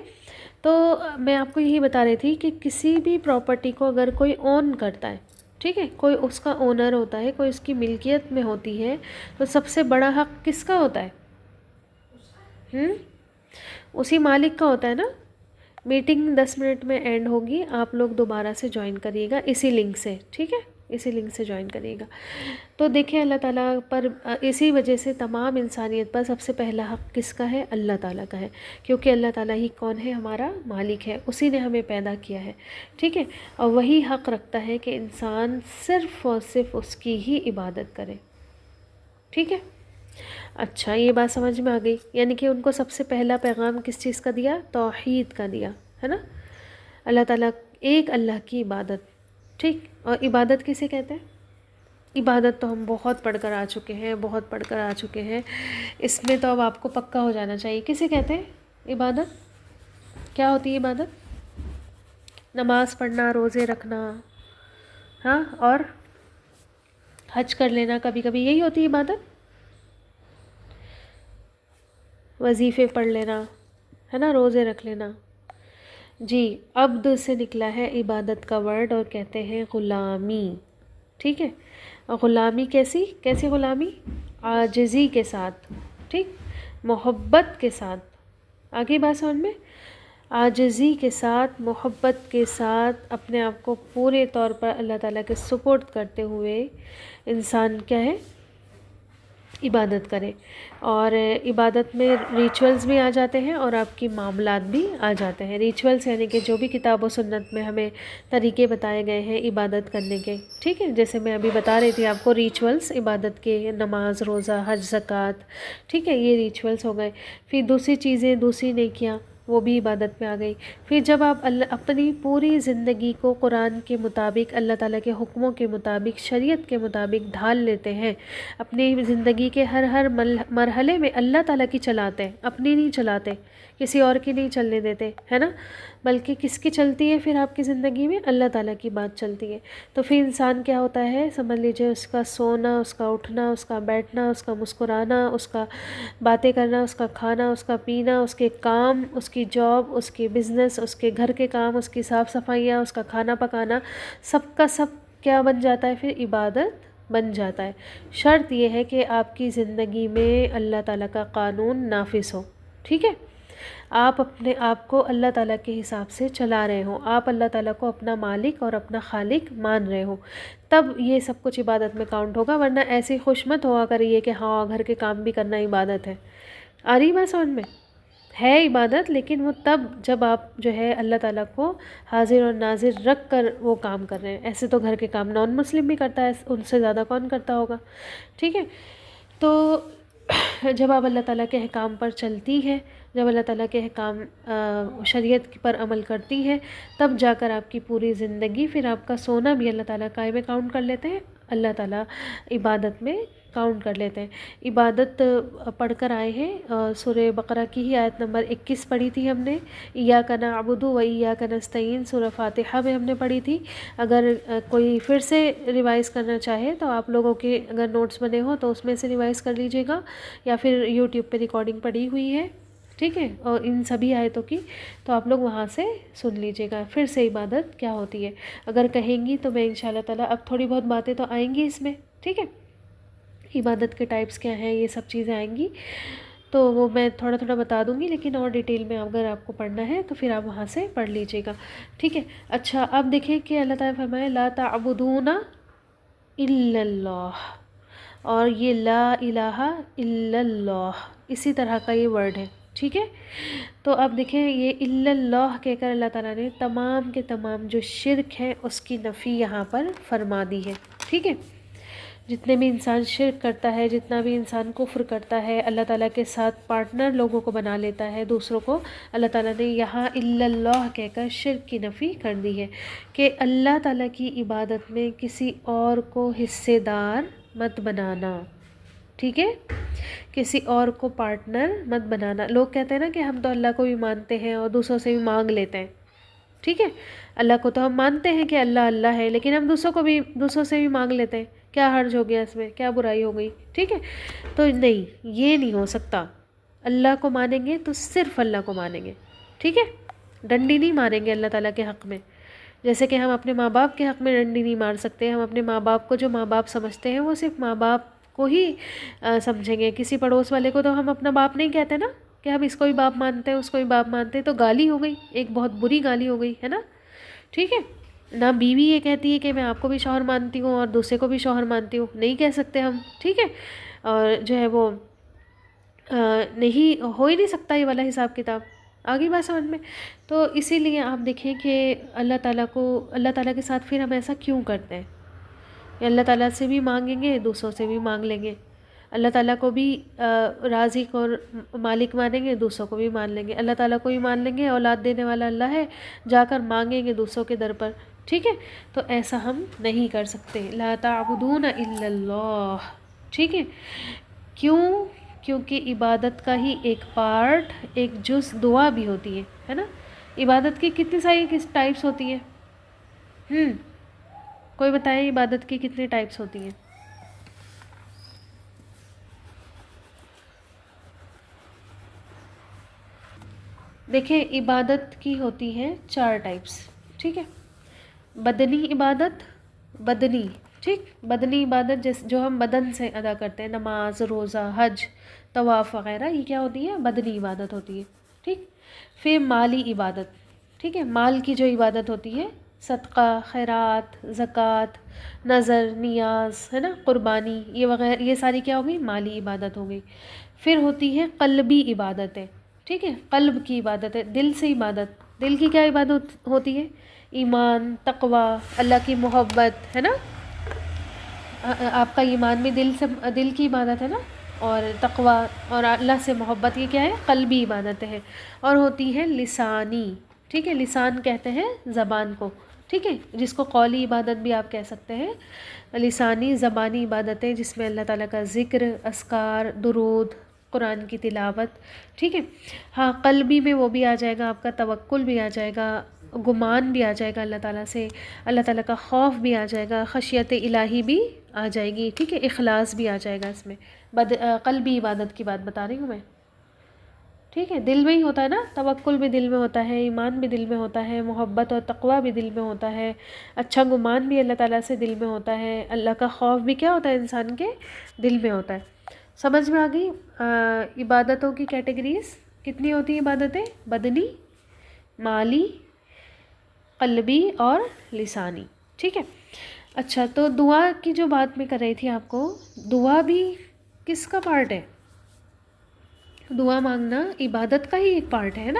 تو میں آپ کو یہی بتا رہی تھی کہ کسی بھی پراپرٹی کو اگر کوئی اون کرتا ہے، ٹھیک ہے، کوئی اس کا اونر ہوتا ہے، کوئی اس کی ملکیت میں ہوتی ہے، تو سب سے بڑا حق کس کا ہوتا ہے؟ اسی مالک کا ہوتا ہے نا. میٹنگ 10 منٹ میں اینڈ ہوگی، آپ لوگ دوبارہ سے جوائن کریے گا اسی لنک سے. ٹھیک ہے. اسی لنک سے جوائن کریے گا. تو دیکھیں اللہ تعالیٰ پر اسی وجہ سے تمام انسانیت پر سب سے پہلا حق کس کا ہے؟ اللہ تعالیٰ کا ہے. کیونکہ اللہ تعالیٰ ہی کون ہے؟ ہمارا مالک ہے. اسی نے ہمیں پیدا کیا ہے. ٹھیک ہے. اور وہی حق رکھتا ہے کہ انسان صرف اور صرف اس کی ہی عبادت کرے. ٹھیک ہے. اچھا یہ بات سمجھ میں آ گئی. یعنی کہ ان کو سب سے پہلا پیغام کس چیز کا دیا؟ توحید کا دیا، ہے نا. اللہ تعالیٰ ایک اللہ کی عبادت. ٹھیک. اور عبادت کسے کہتے ہیں؟ عبادت تو ہم بہت پڑھ کر آ چکے ہیں، بہت پڑھ کر آ چکے ہیں. اس میں تو اب آپ کو پکا ہو جانا چاہیے. کسے کہتے ہیں عبادت؟ کیا ہوتی ہے عبادت؟ نماز پڑھنا، روزے رکھنا، ہاں، اور حج کر لینا کبھی کبھی، یہی ہوتی ہے عبادت. وظیفے پڑھ لینا ہے نا، روزے رکھ لینا. جی. عبد سے نکلا ہے عبادت کا ورڈ اور کہتے ہیں غلامی. ٹھیک ہے. غلامی کیسی غلامی؟ عاجزی کے ساتھ، ٹھیک، محبت کے ساتھ. آگے بات سمجھ میں؟ عاجزی کے ساتھ، محبت کے ساتھ، اپنے آپ کو پورے طور پر اللہ تعالیٰ کے سپورٹ کرتے ہوئے انسان کیا ہے؟ عبادت کرے. اور عبادت میں ریچولز بھی آ جاتے ہیں اور آپ کی معاملات بھی آ جاتے ہیں. ریچولز یعنی کہ جو بھی کتاب و سنت میں ہمیں طریقے بتائے گئے ہیں عبادت کرنے کے، ٹھیک ہے، جیسے میں ابھی بتا رہی تھی آپ کو ریچولز عبادت کے، نماز، روزہ، حج، زکوٰۃ، ٹھیک ہے، یہ ریچولز ہو گئے. پھر دوسری چیزیں، دوسری نیکیاں، وہ بھی عبادت میں آ گئی. پھر جب آپ اپنی پوری زندگی کو قرآن کے مطابق، اللہ تعالیٰ کے حکموں کے مطابق، شریعت کے مطابق ڈھال لیتے ہیں، اپنی زندگی کے ہر مرحلے میں اللہ تعالیٰ کی چلاتے ہیں، اپنی نہیں چلاتے، کسی اور کی نہیں چلنے دیتے، ہے نا، بلکہ کس کی چلتی ہے پھر آپ کی زندگی میں؟ اللہ تعالیٰ کی بات چلتی ہے. تو پھر انسان کیا ہوتا ہے؟ سمجھ لیجئے اس کا سونا، اس کا اٹھنا، اس کا بیٹھنا، اس کا مسکرانا، اس کا باتیں کرنا، اس کا کھانا، اس کا پینا، اس کے کام، اس کی جاب، اس کی بزنس، اس کے گھر کے کام، اس کی صاف صفائیاں، اس کا کھانا پکانا، سب کا سب کیا بن جاتا ہے پھر؟ عبادت بن جاتا ہے. شرط یہ ہے کہ آپ کی زندگی میں اللہ تعالیٰ کا قانون نافذ ہو. ٹھیک ہے. آپ اپنے آپ کو اللہ تعالیٰ کے حساب سے چلا رہے ہوں، آپ اللہ تعالیٰ کو اپنا مالک اور اپنا خالق مان رہے ہوں، تب یہ سب کچھ عبادت میں کاؤنٹ ہوگا. ورنہ ایسی خوش مت ہوا کریے کہ ہاں گھر کے کام بھی کرنا عبادت ہے. آ رہی بات سمجھ میں؟ ہے عبادت، لیکن وہ تب جب آپ جو ہے اللہ تعالیٰ کو حاضر اور ناظر رکھ کر وہ کام کر رہے ہیں. ایسے تو گھر کے کام نان مسلم بھی کرتا ہے، ان سے زیادہ کون کرتا ہوگا. ٹھیک ہے. تو جب آپ اللہ تعالیٰ کے احکام پر چلتی ہے، جب اللہ تعالیٰ کے احکام شریعت پر عمل کرتی ہے، تب جا کر آپ کی پوری زندگی، پھر آپ کا سونا بھی اللہ تعالیٰ قائم کاؤنٹ کر لیتے ہیں، اللہ تعالیٰ عبادت میں کاؤنٹ کر لیتے ہیں. عبادت پڑھ کر آئے ہیں، سورہ بقرہ کی ہی آیت نمبر 21 پڑھی تھی ہم نے، ایاک نعبد و ایاک نستعین، سورہ فاتحہ میں ہم نے پڑھی تھی. اگر کوئی پھر سے ریوائز کرنا چاہے تو آپ لوگوں کے اگر نوٹس بنے ہوں تو اس میں سے ریوائز کر لیجئے گا، یا پھر یوٹیوب پہ ریکارڈنگ پڑی ہوئی ہے، ٹھیک ہے، اور ان سبھی آیتوں کی، تو آپ لوگ وہاں سے سن لیجئے گا پھر سے عبادت کیا ہوتی ہے. اگر کہیں گی تو میں انشاءاللہ تعالیٰ اب تھوڑی بہت باتیں تو آئیں گی اس میں، ٹھیک ہے، عبادت کے ٹائپس کیا ہیں، یہ سب چیزیں آئیں گی، تو وہ میں تھوڑا تھوڑا بتا دوں گی، لیکن اور ڈیٹیل میں اگر آپ کو پڑھنا ہے تو پھر آپ وہاں سے پڑھ لیجئے گا. ٹھیک ہے. اچھا، اب دیکھیں کہ اللہ تعالیٰ فرمائے لا تعبدون الا اللہ، اور یہ لا الہ الا اللہ اسی طرح کا یہ ورڈ ہے. ٹھیک ہے. تو اب دیکھیں یہ الا اللہ کہہ کر اللہ تعالیٰ نے تمام کے تمام جو شرک ہے اس کی نفی یہاں پر فرما دی ہے. ٹھیک ہے. جتنے بھی انسان شرک کرتا ہے، جتنا بھی انسان کفر کرتا ہے، اللہ تعالیٰ کے ساتھ پارٹنر لوگوں کو بنا لیتا ہے دوسروں کو، اللہ تعالیٰ نے یہاں الا اللہ کہہ کر شرک کی نفی کر دی ہے کہ اللہ تعالیٰ کی عبادت میں کسی اور کو حصے دار مت بنانا. ٹھیک ہے. کسی اور کو پارٹنر مت بنانا. لوگ کہتے ہیں نا کہ ہم تو اللہ کو بھی مانتے ہیں اور دوسروں سے بھی مانگ لیتے ہیں. ٹھیک ہے. اللہ کو تو ہم مانتے ہیں کہ اللہ اللہ ہے، لیکن ہم دوسروں سے بھی مانگ لیتے ہیں. کیا حرج ہو گیا اس میں؟ کیا برائی ہو گئی؟ ٹھیک ہے. تو نہیں، یہ نہیں ہو سکتا. اللہ کو مانیں گے تو صرف اللہ کو مانیں گے. ٹھیک ہے. ڈنڈی نہیں ماریں گے اللہ تعالیٰ کے حق میں، جیسے کہ ہم اپنے ماں باپ کے حق میں ڈنڈی نہیں مار سکتے. ہم اپنے ماں باپ کو جو ماں باپ سمجھتے ہیں وہ صرف ماں باپ کو ہی سمجھیں گے. کسی پڑوس والے کو تو ہم اپنا باپ نہیں کہتے نا، کہ ہم اس کو بھی باپ مانتے ہیں، اس کو بھی باپ مانتے ہیں، تو گالی ہو گئی، ایک بہت بری گالی ہو گئی ہے نا. ٹھیک ہے. نہ بیوی یہ کہتی ہے کہ میں آپ کو بھی شوہر مانتی ہوں اور دوسرے کو بھی شوہر مانتی ہوں، نہیں کہہ سکتے ہم. ٹھیک ہے. اور جو ہے وہ نہیں ہو ہی نہیں سکتا یہ والا حساب کتاب. آگے بات سمجھ میں؟ تو اسی لیے آپ دیکھیں کہ اللہ تعالیٰ کے ساتھ پھر ہم ایسا کیوں کرتے ہیں کہ اللہ تعالیٰ سے بھی مانگیں گے، دوسروں سے بھی مانگ لیں گے. اللہ تعالیٰ کو بھی رازق اور مالک مانیں گے، دوسروں کو بھی مان لیں گے. اللہ تعالیٰ کو بھی مان لیں گے، اولاد دینے والا اللہ ہے، جا کر مانگیں گے دوسروں کے در پر. ٹھیک ہے، تو ایسا ہم نہیں کر سکتے. لا تعبدون الا اللہ. ٹھیک ہے، کیوں؟ کیونکہ عبادت کا ہی ایک پارٹ، ایک جز دعا بھی ہوتی ہے نا. عبادت کی کتنی ساری ٹائپس ہوتی ہیں؟ کوئی بتائیں عبادت کی کتنی ٹائپس ہوتی ہیں؟ دیکھیں عبادت کی ہوتی ہے 4 ٹائپس. ٹھیک ہے، بدنی عبادت، بدنی، ٹھیک، بدنی عبادت جو ہم بدن سے ادا کرتے ہیں، نماز، روزہ، حج، طواف وغیرہ، یہ کیا ہوتی ہے؟ بدنی عبادت ہوتی ہے. ٹھیک، پھر مالی عبادت. ٹھیک ہے، مال کی جو عبادت ہوتی ہے، صدقہ، خیرات، زکوٰۃ، نظر، نیاز، ہے نا، قربانی، یہ وغیرہ، یہ ساری کیا ہوگی؟ مالی عبادت ہو گئی. پھر ہوتی ہے قلبی عبادتیں. ٹھیک ہے، قلب کی عبادت ہے، دل سے عبادت. دل کی کیا عبادت ہوتی ہے؟ ایمان، تقوی، اللہ کی محبت، ہے نا. آپ کا ایمان بھی دل کی عبادت ہے نا، اور تقوی اور اللہ سے محبت، یہ کیا ہے؟ قلبی عبادتیں ہیں. اور ہوتی ہے لسانی. ٹھیک ہے، لسان کہتے ہیں زبان کو. ٹھیک ہے، جس کو قولی عبادت بھی آپ کہہ سکتے ہیں. لسانی، زبانی عبادتیں جس میں اللہ تعالیٰ کا ذکر، اذکار، درود، قرآن کی تلاوت. ٹھیک ہے، ہاں قلبی میں وہ بھی آ جائے گا، آپ کا توکل بھی آ جائے گا، گمان بھی آ جائے گا اللہ تعالیٰ سے، اللہ تعالیٰ کا خوف بھی آ جائے گا، خشیت الہی بھی آ جائے گی. ٹھیک ہے، اخلاص بھی آ جائے گا اس میں. قلبی عبادت کی بات بتا رہی ہوں میں. ٹھیک ہے، دل میں ہی ہوتا ہے نا، توکل بھی دل میں ہوتا ہے، ایمان بھی دل میں ہوتا ہے، محبت اور تقوی بھی دل میں ہوتا ہے، اچھا گمان بھی اللہ تعالیٰ سے دل میں ہوتا ہے، اللہ کا خوف بھی کیا ہوتا ہے؟ انسان کے دل میں ہوتا ہے. سمجھ میں آ گئی؟ عبادتوں کی کیٹیگریز کتنی ہوتی ہیں عبادتیں؟ بدنی، مالی، قلبی اور لسانی. ٹھیک ہے، اچھا تو دعا کی جو بات میں کر رہی تھی آپ کو، دعا بھی کس کا پارٹ ہے؟ دعا مانگنا عبادت کا ہی ایک پارٹ ہے نا.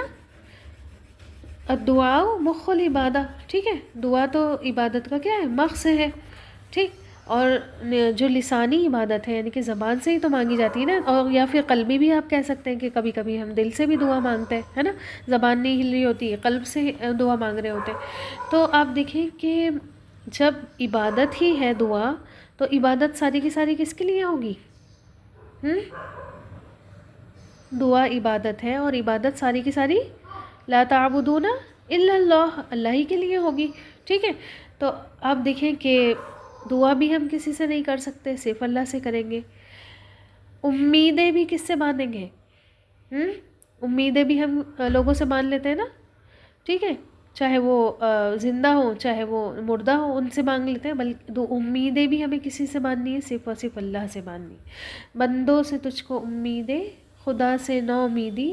الدعاء مخ العبادہ. ٹھیک ہے، دعا تو عبادت کا کیا ہے؟ مغز ہے. ٹھیک، اور جو لسانی عبادت ہے یعنی کہ زبان سے ہی تو مانگی جاتی ہے نا، اور یا پھر قلبی بھی آپ کہہ سکتے ہیں کہ کبھی کبھی ہم دل سے بھی دعا مانگتے ہیں، ہے نا، زبان نہیں ہل رہی ہوتی ہے، قلب سے دعا مانگ رہے ہوتے ہیں. تو آپ دیکھیں کہ جب عبادت ہی ہے دعا، تو عبادت ساری کی ساری کس کے لیے ہوگی؟ دعا عبادت ہے، اور عبادت ساری کی ساری لا تعبدون الا اللہ، اللہ ہی کے لیے ہوگی. ٹھیک ہے، تو آپ دیکھیں کہ دعا بھی ہم کسی سے نہیں کر سکتے، صرف اللہ سے کریں گے. امیدیں بھی کس سے باندھیں گے؟ امیدیں بھی ہم لوگوں سے باندھ لیتے ہیں نا. ٹھیک ہے، چاہے وہ زندہ ہوں چاہے وہ مردہ ہوں، ان سے مانگ لیتے ہیں، بلکہ امیدیں بھی ہمیں کسی سے باندھنی ہے؟ صرف اور صرف اللہ سے باندھنی. بندوں سے تجھ کو امیدیں، خدا سے نو امیدی،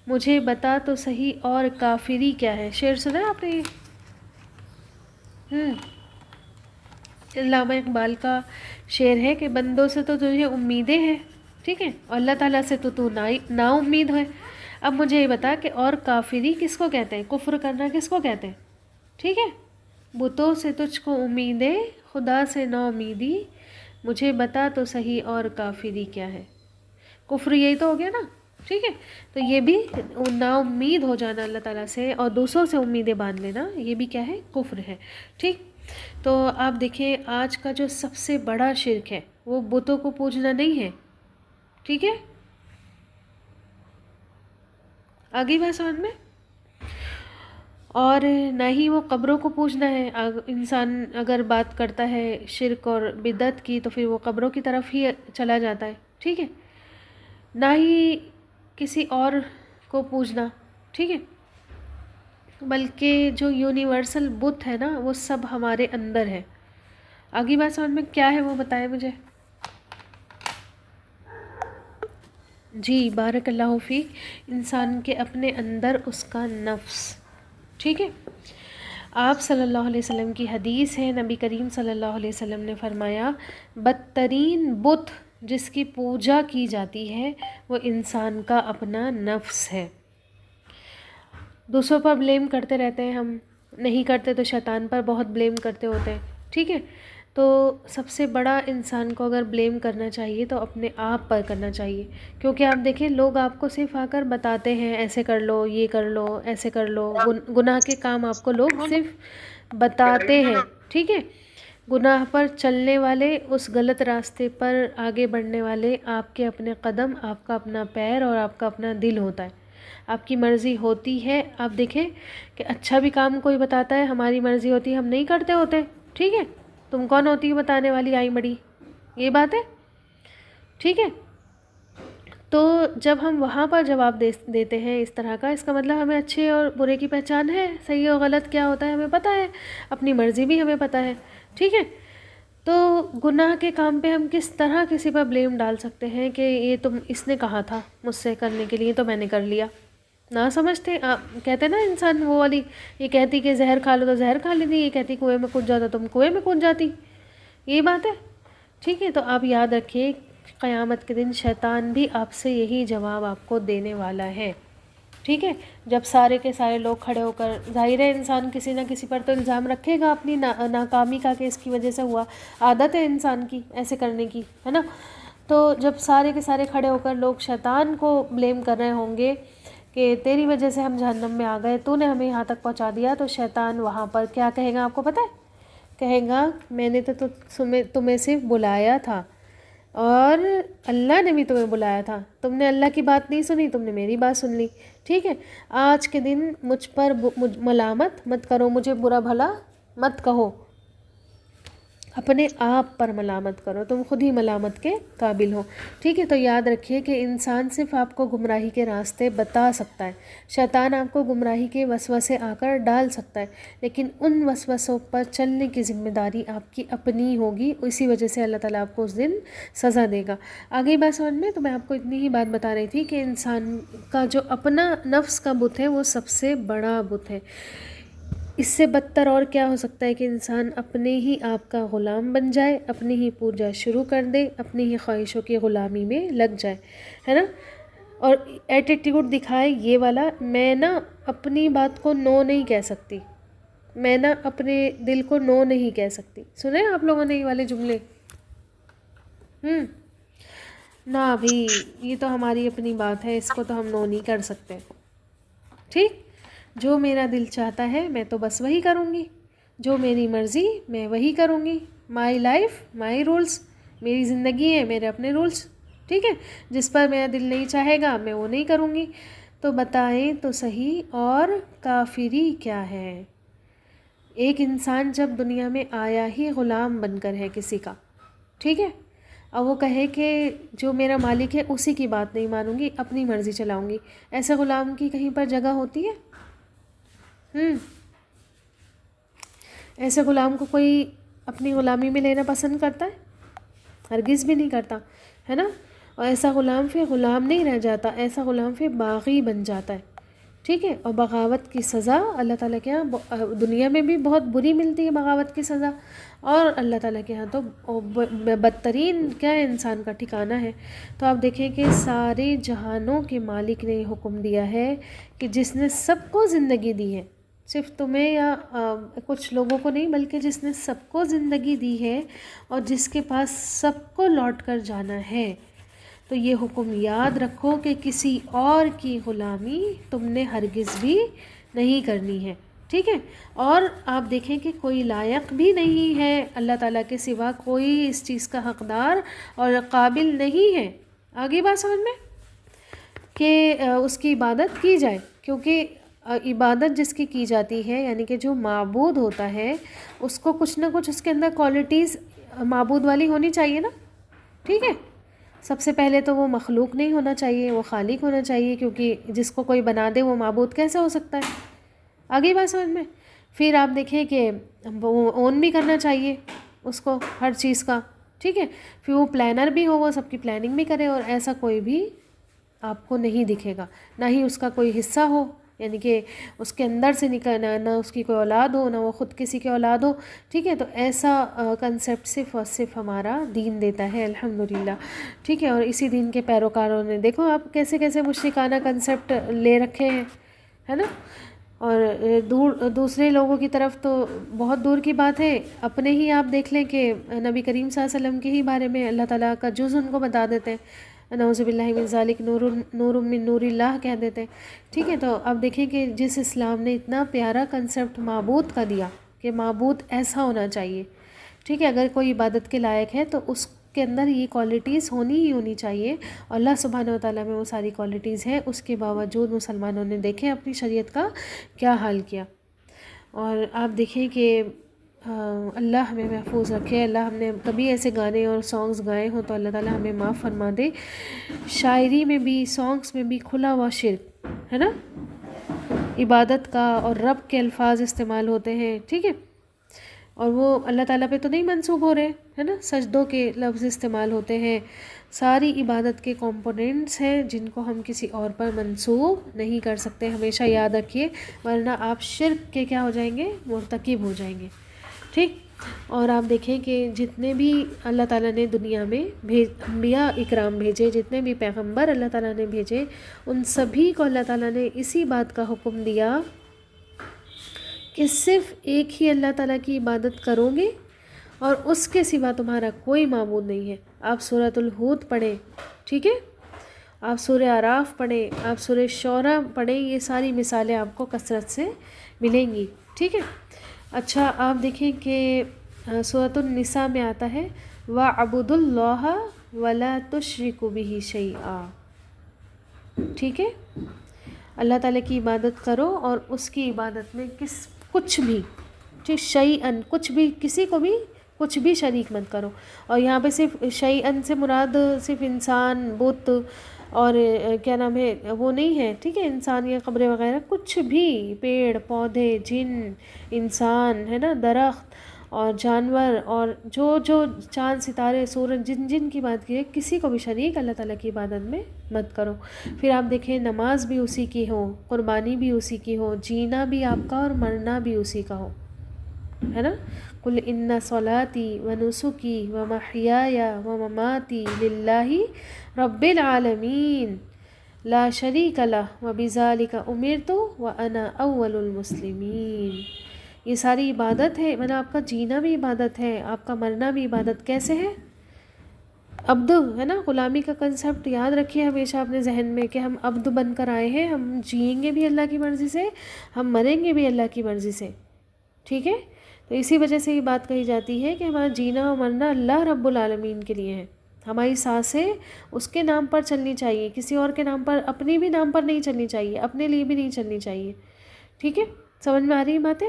مجھے بتا تو صحیح اور کافری کیا ہے. شعر سنا ہے آپ نے؟ علامہ اقبال کا شعر ہے کہ بندوں سے تو تجھے امیدیں ہیں، ٹھیک ہے، اور اللہ تعالیٰ سے تو نا امید ہے. اب مجھے یہ بتا کہ اور کافری کس کو کہتے ہیں؟ کفر کرنا کس کو کہتے ہیں؟ ٹھیک ہے، بتوں سے تجھ کو امیدیں، خدا سے نا امیدی، مجھے بتا تو صحیح اور کافری کیا ہے. کفر یہی تو ہو گیا نا. ٹھیک ہے، تو یہ بھی نا امید ہو جانا اللہ تعالیٰ سے اور دوسروں سے امیدیں باندھ لینا، یہ بھی کیا ہے؟ کفر ہے. ٹھیک، تو آپ دیکھیں آج کا جو سب سے بڑا شرک ہے وہ بتوں کو پوجنا نہیں ہے. ٹھیک ہے، آگے بات سمجھ میں؟ اور نہ ہی وہ قبروں کو پوجنا ہے. انسان اگر بات کرتا ہے شرک اور بدعت کی تو پھر وہ قبروں کی طرف ہی چلا جاتا ہے. ٹھیک ہے، نہ ہی کسی اور کو پوجنا. ٹھیک ہے، بلکہ جو یونیورسل بت ہے نا وہ سب ہمارے اندر ہے. آگے بات سمجھ میں کیا ہے وہ بتائیں مجھے. جی بارک اللہ فیک، انسان کے اپنے اندر اس کا نفس. ٹھیک ہے، آپ صلی اللہ علیہ وسلم کی حدیث ہے، نبی کریم صلی اللہ علیہ وسلم نے فرمایا بدترین بت جس کی پوجا کی جاتی ہے وہ انسان کا اپنا نفس ہے. دوسروں پر بلیم کرتے رہتے ہیں ہم، نہیں کرتے تو شیطان پر بہت بلیم کرتے ہوتے ہیں. ٹھیک ہے، تو سب سے بڑا انسان کو اگر بلیم کرنا چاہیے تو اپنے آپ پر کرنا چاہیے. کیونکہ آپ دیکھیں لوگ آپ کو صرف آ کر بتاتے ہیں ایسے کر لو، یہ کر لو، ایسے کر لو، گناہ کے کام آپ کو لوگ صرف بتاتے ہیں، ٹھیک ہے؟ گناہ پر چلنے والے، اس غلط راستے پر آگے بڑھنے والے، آپ کے اپنے قدم، آپ کا اپنا پیر اور آپ کا اپنا دل ہوتا ہے، آپ کی مرضی ہوتی ہے۔ آپ دیکھیں کہ اچھا بھی کام کوئی بتاتا ہے، ہماری مرضی ہوتی ہے، ہم نہیں کرتے ہوتے، ٹھیک ہے؟ تم کون ہوتی ہے بتانے والی آئی بڑی، یہ بات ہے، ٹھیک ہے؟ تو جب ہم وہاں پر جواب دیتے ہیں اس طرح کا، اس کا مطلب ہمیں اچھے اور برے کی پہچان ہے، صحیح اور غلط کیا ہوتا ہے ہمیں پتہ ہے، اپنی مرضی بھی ہمیں پتہ ہے، ٹھیک ہے؟ تو گناہ کے کام پہ ہم کس طرح کسی پر بلیم ڈال سکتے ہیں کہ یہ اس نے کہا تھا مجھ سے کرنے کے لیے تو میں نے کر لیا، نہ سمجھتے کہتے نا انسان وہ والی، یہ کہتی کہ زہر کھا لو تو زہر کھا لیتی، یہ کہتی کنویں میں کود جاتا تم کنویں میں کود جاتی، یہی بات ہے، ٹھیک ہے؟ تو آپ یاد رکھیے قیامت کے دن شیطان بھی آپ سے یہی جواب آپ کو دینے والا ہے، ٹھیک ہے؟ جب سارے کے سارے لوگ کھڑے ہو کر، ظاہر ہے انسان کسی نہ کسی پر تو الزام رکھے گا اپنی ناکامی کا کہ اس کی وجہ سے ہوا، عادت ہے انسان کی ایسے کرنے کی، ہے نا؟ تو جب سارے کے سارے کھڑے ہو کر لوگ شیطان کو بلیم کر رہے ہوں گے کہ تیری وجہ سے ہم جہنم میں آ گئے، تو نے ہمیں یہاں تک پہنچا دیا، تو شیطان وہاں پر کیا کہے گا آپ کو پتہ ہے؟ کہے گا میں نے تو تمہیں صرف بلایا تھا، اور اللہ نے بھی تمہیں بلایا تھا، تم نے اللہ کی بات نہیں سنی، تم نے میری بات سن لی، ٹھیک ہے؟ آج کے دن مجھ پر ملامت مت کرو، مجھے برا بھلا مت کہو، اپنے آپ پر ملامت کرو، تم خود ہی ملامت کے قابل ہو، ٹھیک ہے؟ تو یاد رکھیے کہ انسان صرف آپ کو گمراہی کے راستے بتا سکتا ہے، شیطان آپ کو گمراہی کے وسوسے آ کر ڈال سکتا ہے، لیکن ان وسوسوں پر چلنے کی ذمہ داری آپ کی اپنی ہوگی، اسی وجہ سے اللہ تعالیٰ آپ کو اس دن سزا دے گا۔ آگے بات سمجھ میں؟ تو میں آپ کو اتنی ہی بات بتا رہی تھی کہ انسان کا جو اپنا نفس کا بت ہے وہ سب سے بڑا بت ہے، اس سے بدتر اور کیا ہو سکتا ہے کہ انسان اپنے ہی آپ کا غلام بن جائے، اپنی ہی پوجا شروع کر دے، اپنی ہی خواہشوں کی غلامی میں لگ جائے، ہے نا؟ اور ایٹیٹیوڈ دکھائے یہ والا، میں نا اپنی بات کو نو نہیں کہہ سکتی، میں نا اپنے دل کو نو نہیں کہہ سکتی، سنے آپ لوگوں نے یہ والے جملے؟ نہ بھی، یہ تو ہماری اپنی بات ہے، اس کو تو ہم نو نہیں کر سکتے، ٹھیک؟ جو میرا دل چاہتا ہے میں تو بس وہی کروں گی، جو میری مرضی میں وہی کروں گی، مائی لائف مائی رولز، میری زندگی ہے میرے اپنے رولز، ٹھیک ہے؟ جس پر میرا دل نہیں چاہے گا میں وہ نہیں کروں گی۔ تو بتائیں تو صحیح، اور کافری کیا ہے؟ ایک انسان جب دنیا میں آیا ہی غلام بن کر ہے کسی کا، ٹھیک ہے؟ اور وہ کہے کہ جو میرا مالک ہے اسی کی بات نہیں مانوں گی، اپنی مرضی چلاؤں گی، ایسے غلام کی کہیں پر جگہ ہوتی ہے؟ ایسے غلام کو کوئی اپنی غلامی میں لینا پسند کرتا ہے؟ ہرگز بھی نہیں کرتا، ہے نا؟ اور ایسا غلام پھر غلام نہیں رہ جاتا، ایسا غلام پھر باغی بن جاتا ہے، ٹھیک ہے؟ اور بغاوت کی سزا اللہ تعالیٰ کے ہاں دنیا میں بھی بہت بری ملتی ہے بغاوت کی سزا، اور اللہ تعالیٰ کے ہاں تو بدترین کیا ہے انسان کا ٹھکانہ ہے۔ تو آپ دیکھیں کہ سارے جہانوں کے مالک نے یہ حکم دیا ہے کہ جس نے سب کو زندگی دی ہے، صرف تمہیں یا کچھ لوگوں کو نہیں، بلکہ جس نے سب کو زندگی دی ہے اور جس کے پاس سب کو لوٹ کر جانا ہے، تو یہ حکم یاد رکھو کہ کسی اور کی غلامی تم نے ہرگز بھی نہیں کرنی ہے، ٹھیک ہے؟ اور آپ دیکھیں کہ کوئی لائق بھی نہیں ہے اللہ تعالیٰ کے سوا، کوئی اس چیز کا حقدار اور قابل نہیں ہے، آگے بات سمجھ میں؟ کہ اس کی عبادت کی جائے، کیونکہ عبادت جس کی جاتی ہے، یعنی کہ جو معبود ہوتا ہے اس کو کچھ نہ کچھ اس کے اندر کوالٹیز معبود والی ہونی چاہیے نا، ٹھیک ہے؟ سب سے پہلے تو وہ مخلوق نہیں ہونا چاہیے، وہ خالق ہونا چاہیے، کیونکہ جس کو کوئی بنا دے وہ معبود کیسے ہو سکتا ہے؟ آگے بات سمجھ میں؟ پھر آپ دیکھیں کہ وہ اون بھی کرنا چاہیے اس کو ہر چیز کا، ٹھیک ہے؟ پھر وہ پلانر بھی ہو، وہ سب کی پلاننگ بھی کرے، اور ایسا کوئی بھی آپ کو نہیں دکھے گا، نہ ہی اس کا کوئی حصہ ہو، یعنی کہ اس کے اندر سے نکلنا، نہ اس کی کوئی اولاد ہو، نہ وہ خود کسی کی اولاد ہو، ٹھیک ہے؟ تو ایسا کنسیپٹ صرف اور صرف ہمارا دین دیتا ہے الحمدللہ، ٹھیک ہے؟ اور اسی دین کے پیروکاروں نے دیکھو آپ کیسے کیسے مشرکانہ کنسیپٹ لے رکھے ہیں، ہے نا؟ اور دوسرے لوگوں کی طرف تو بہت دور کی بات ہے، اپنے ہی آپ دیکھ لیں کہ نبی کریم صلی اللہ علیہ وسلم کے ہی بارے میں اللہ تعالیٰ کا جز ان کو بتا دیتے ہیں، نعوذ باللہ من ذالک، نور من نور اللہ کہہ دیتے ہیں، ٹھیک ہے؟ تو اب دیکھیں کہ جس اسلام نے اتنا پیارا کنسیپٹ معبود کا دیا کہ معبود ایسا ہونا چاہیے، ٹھیک ہے. اگر کوئی عبادت کے لائق ہے تو اس کے اندر یہ کوالٹیز ہونی ہی ہونی چاہیے. اور اللہ سبحانہ و تعالیٰ میں وہ ساری کوالٹیز ہیں. اس کے باوجود مسلمانوں نے دیکھیں اپنی شریعت کا کیا حال کیا. اور آپ دیکھیں کہ اللہ ہمیں محفوظ رکھے. اللہ ہم نے کبھی ایسے گانے اور سانگز گائے ہوں تو اللہ تعالیٰ ہمیں معاف فرما دے. شاعری میں بھی سانگز میں بھی کھلا ہوا شرک ہے نا، عبادت کا اور رب کے الفاظ استعمال ہوتے ہیں، ٹھیک ہے، اور وہ اللہ تعالیٰ پہ تو نہیں منسوب ہو رہے ہے نا. سجدوں کے لفظ استعمال ہوتے ہیں. ساری عبادت کے کمپوننٹس ہیں جن کو ہم کسی اور پر منسوب نہیں کر سکتے. ہمیشہ یاد رکھیے، ورنہ آپ شرک کے کیا ہو جائیں گے، مرتکب ہو جائیں گے، ٹھیک. اور آپ دیکھیں کہ جتنے بھی اللہ تعالیٰ نے دنیا میں انبیاء اکرام بھیجے، جتنے بھی پیغمبر اللہ تعالیٰ نے بھیجے، ان سبھی کو اللہ تعالیٰ نے اسی بات کا حکم دیا کہ صرف ایک ہی اللہ تعالیٰ کی عبادت کرو گے اور اس کے سوا تمہارا کوئی معبود نہیں ہے. آپ سورۃ الہود پڑھیں، ٹھیک ہے، آپ سورہ اعراف پڑھیں، آپ سورہ شعراء پڑھیں، یہ ساری مثالیں آپ کو کثرت سے ملیں گی، ٹھیک ہے. اچھا آپ دیکھیں کہ سورۃ النساء میں آتا ہے وَاعْبُدُوا اللَّهَ وَلَا تُشْرِكُوا بِهِ شَيْئًا، ٹھیک ہے. اللہ تعالیٰ کی عبادت کرو اور اس کی عبادت میں کچھ بھی شیئن، کچھ بھی، کسی کو بھی کچھ بھی شریک مت کرو. اور یہاں پہ صرف شیئن سے مراد صرف انسان، بت اور کیا نام ہے وہ نہیں ہے، ٹھیک ہے، انسان یا قبریں وغیرہ، کچھ بھی، پیڑ پودے، جن، انسان ہے نا، درخت اور جانور اور جو چاند ستارے سورج، جن کی بات کی ہے، کسی کو بھی شریک اللہ تعالیٰ کی عبادت میں مت کرو. پھر آپ دیکھیں نماز بھی اسی کی ہو، قربانی بھی اسی کی ہو، جینا بھی آپ کا اور مرنا بھی اسی کا ہو، ہے نا. قل ان صلاتی ونسکی ومحیای ومماتی للہ رب العالمین لا شریک لہ وبذالک امرت وانا اول المسلمین. یہ ساری عبادت ہے، مطلب آپ کا جینا بھی عبادت ہے، آپ کا مرنا بھی عبادت. کیسے ہے؟ عبد ہے نا، غلامی کا کنسیپٹ یاد رکھیے ہمیشہ اپنے ذہن میں کہ ہم عبد بن کر آئے ہیں. ہم جئیں گے بھی اللہ کی مرضی سے، ہم مریں گے بھی اللہ کی مرضی سے، ٹھیک ہے. تو اسی وجہ سے یہ بات کہی جاتی ہے کہ ہمارا جینا اور مرنا اللہ رب العالمین کے لیے ہے. ہماری سانسیں اس کے نام پر چلنی چاہیے، کسی اور کے نام پر، اپنے بھی نام پر نہیں چلنی چاہیے، اپنے لیے بھی نہیں چلنی چاہیے، ٹھیک ہے. سمجھ میں آ رہی باتیں؟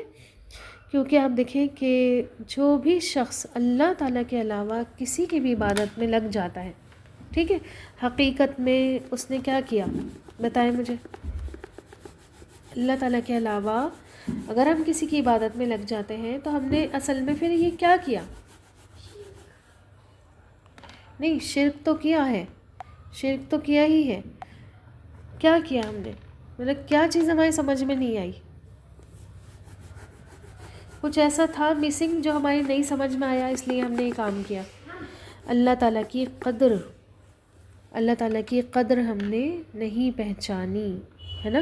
کیونکہ آپ دیکھیں کہ جو بھی شخص اللہ تعالیٰ کے علاوہ کسی کی بھی عبادت میں لگ جاتا ہے، ٹھیک ہے، حقیقت میں اس نے کیا کیا بتائیں مجھے. اللہ تعالیٰ کے علاوہ اگر ہم کسی کی عبادت میں لگ جاتے ہیں تو ہم نے اصل میں پھر یہ کیا کیا؟ نہیں، شرک تو کیا ہے، شرک تو کیا ہی ہے. کیا کیا ہم نے، مطلب کیا چیز ہماری سمجھ میں نہیں آئی؟ کچھ ایسا تھا مسنگ جو ہماری نہیں سمجھ میں آیا، اس لیے ہم نے یہ کام کیا. اللہ تعالیٰ کی قدر، اللہ تعالیٰ کی قدر ہم نے نہیں پہچانی، ہے نا.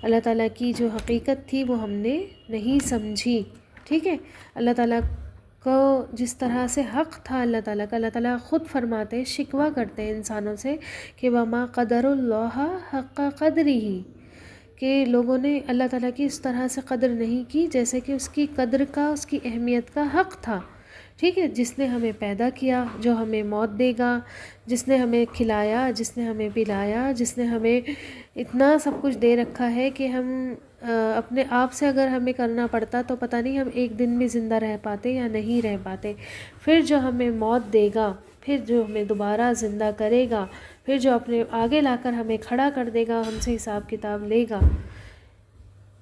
اللہ تعالیٰ کی جو حقیقت تھی وہ ہم نے نہیں سمجھی، ٹھیک ہے. اللہ تعالیٰ کو جس طرح سے حق تھا اللہ تعالیٰ کا، اللہ تعالیٰ خود فرماتے، شکوہ کرتے ہیں انسانوں سے کہ وما قدر اللہ حق قدرہ، کہ لوگوں نے اللہ تعالیٰ کی اس طرح سے قدر نہیں کی جیسے کہ اس کی قدر کا، اس کی اہمیت کا حق تھا، ٹھیک ہے. جس نے ہمیں پیدا کیا، جو ہمیں موت دے گا، جس نے ہمیں کھلایا، جس نے ہمیں پلایا، جس نے ہمیں اتنا سب کچھ دے رکھا ہے کہ ہم اپنے آپ سے اگر ہمیں کرنا پڑتا تو پتہ نہیں ہم ایک دن بھی زندہ رہ پاتے یا نہیں رہ پاتے. پھر جو ہمیں موت دے گا، پھر جو ہمیں دوبارہ زندہ کرے گا، پھر جو اپنے آگے لا کر ہمیں کھڑا کر دے گا، ہم سے حساب کتاب لے گا،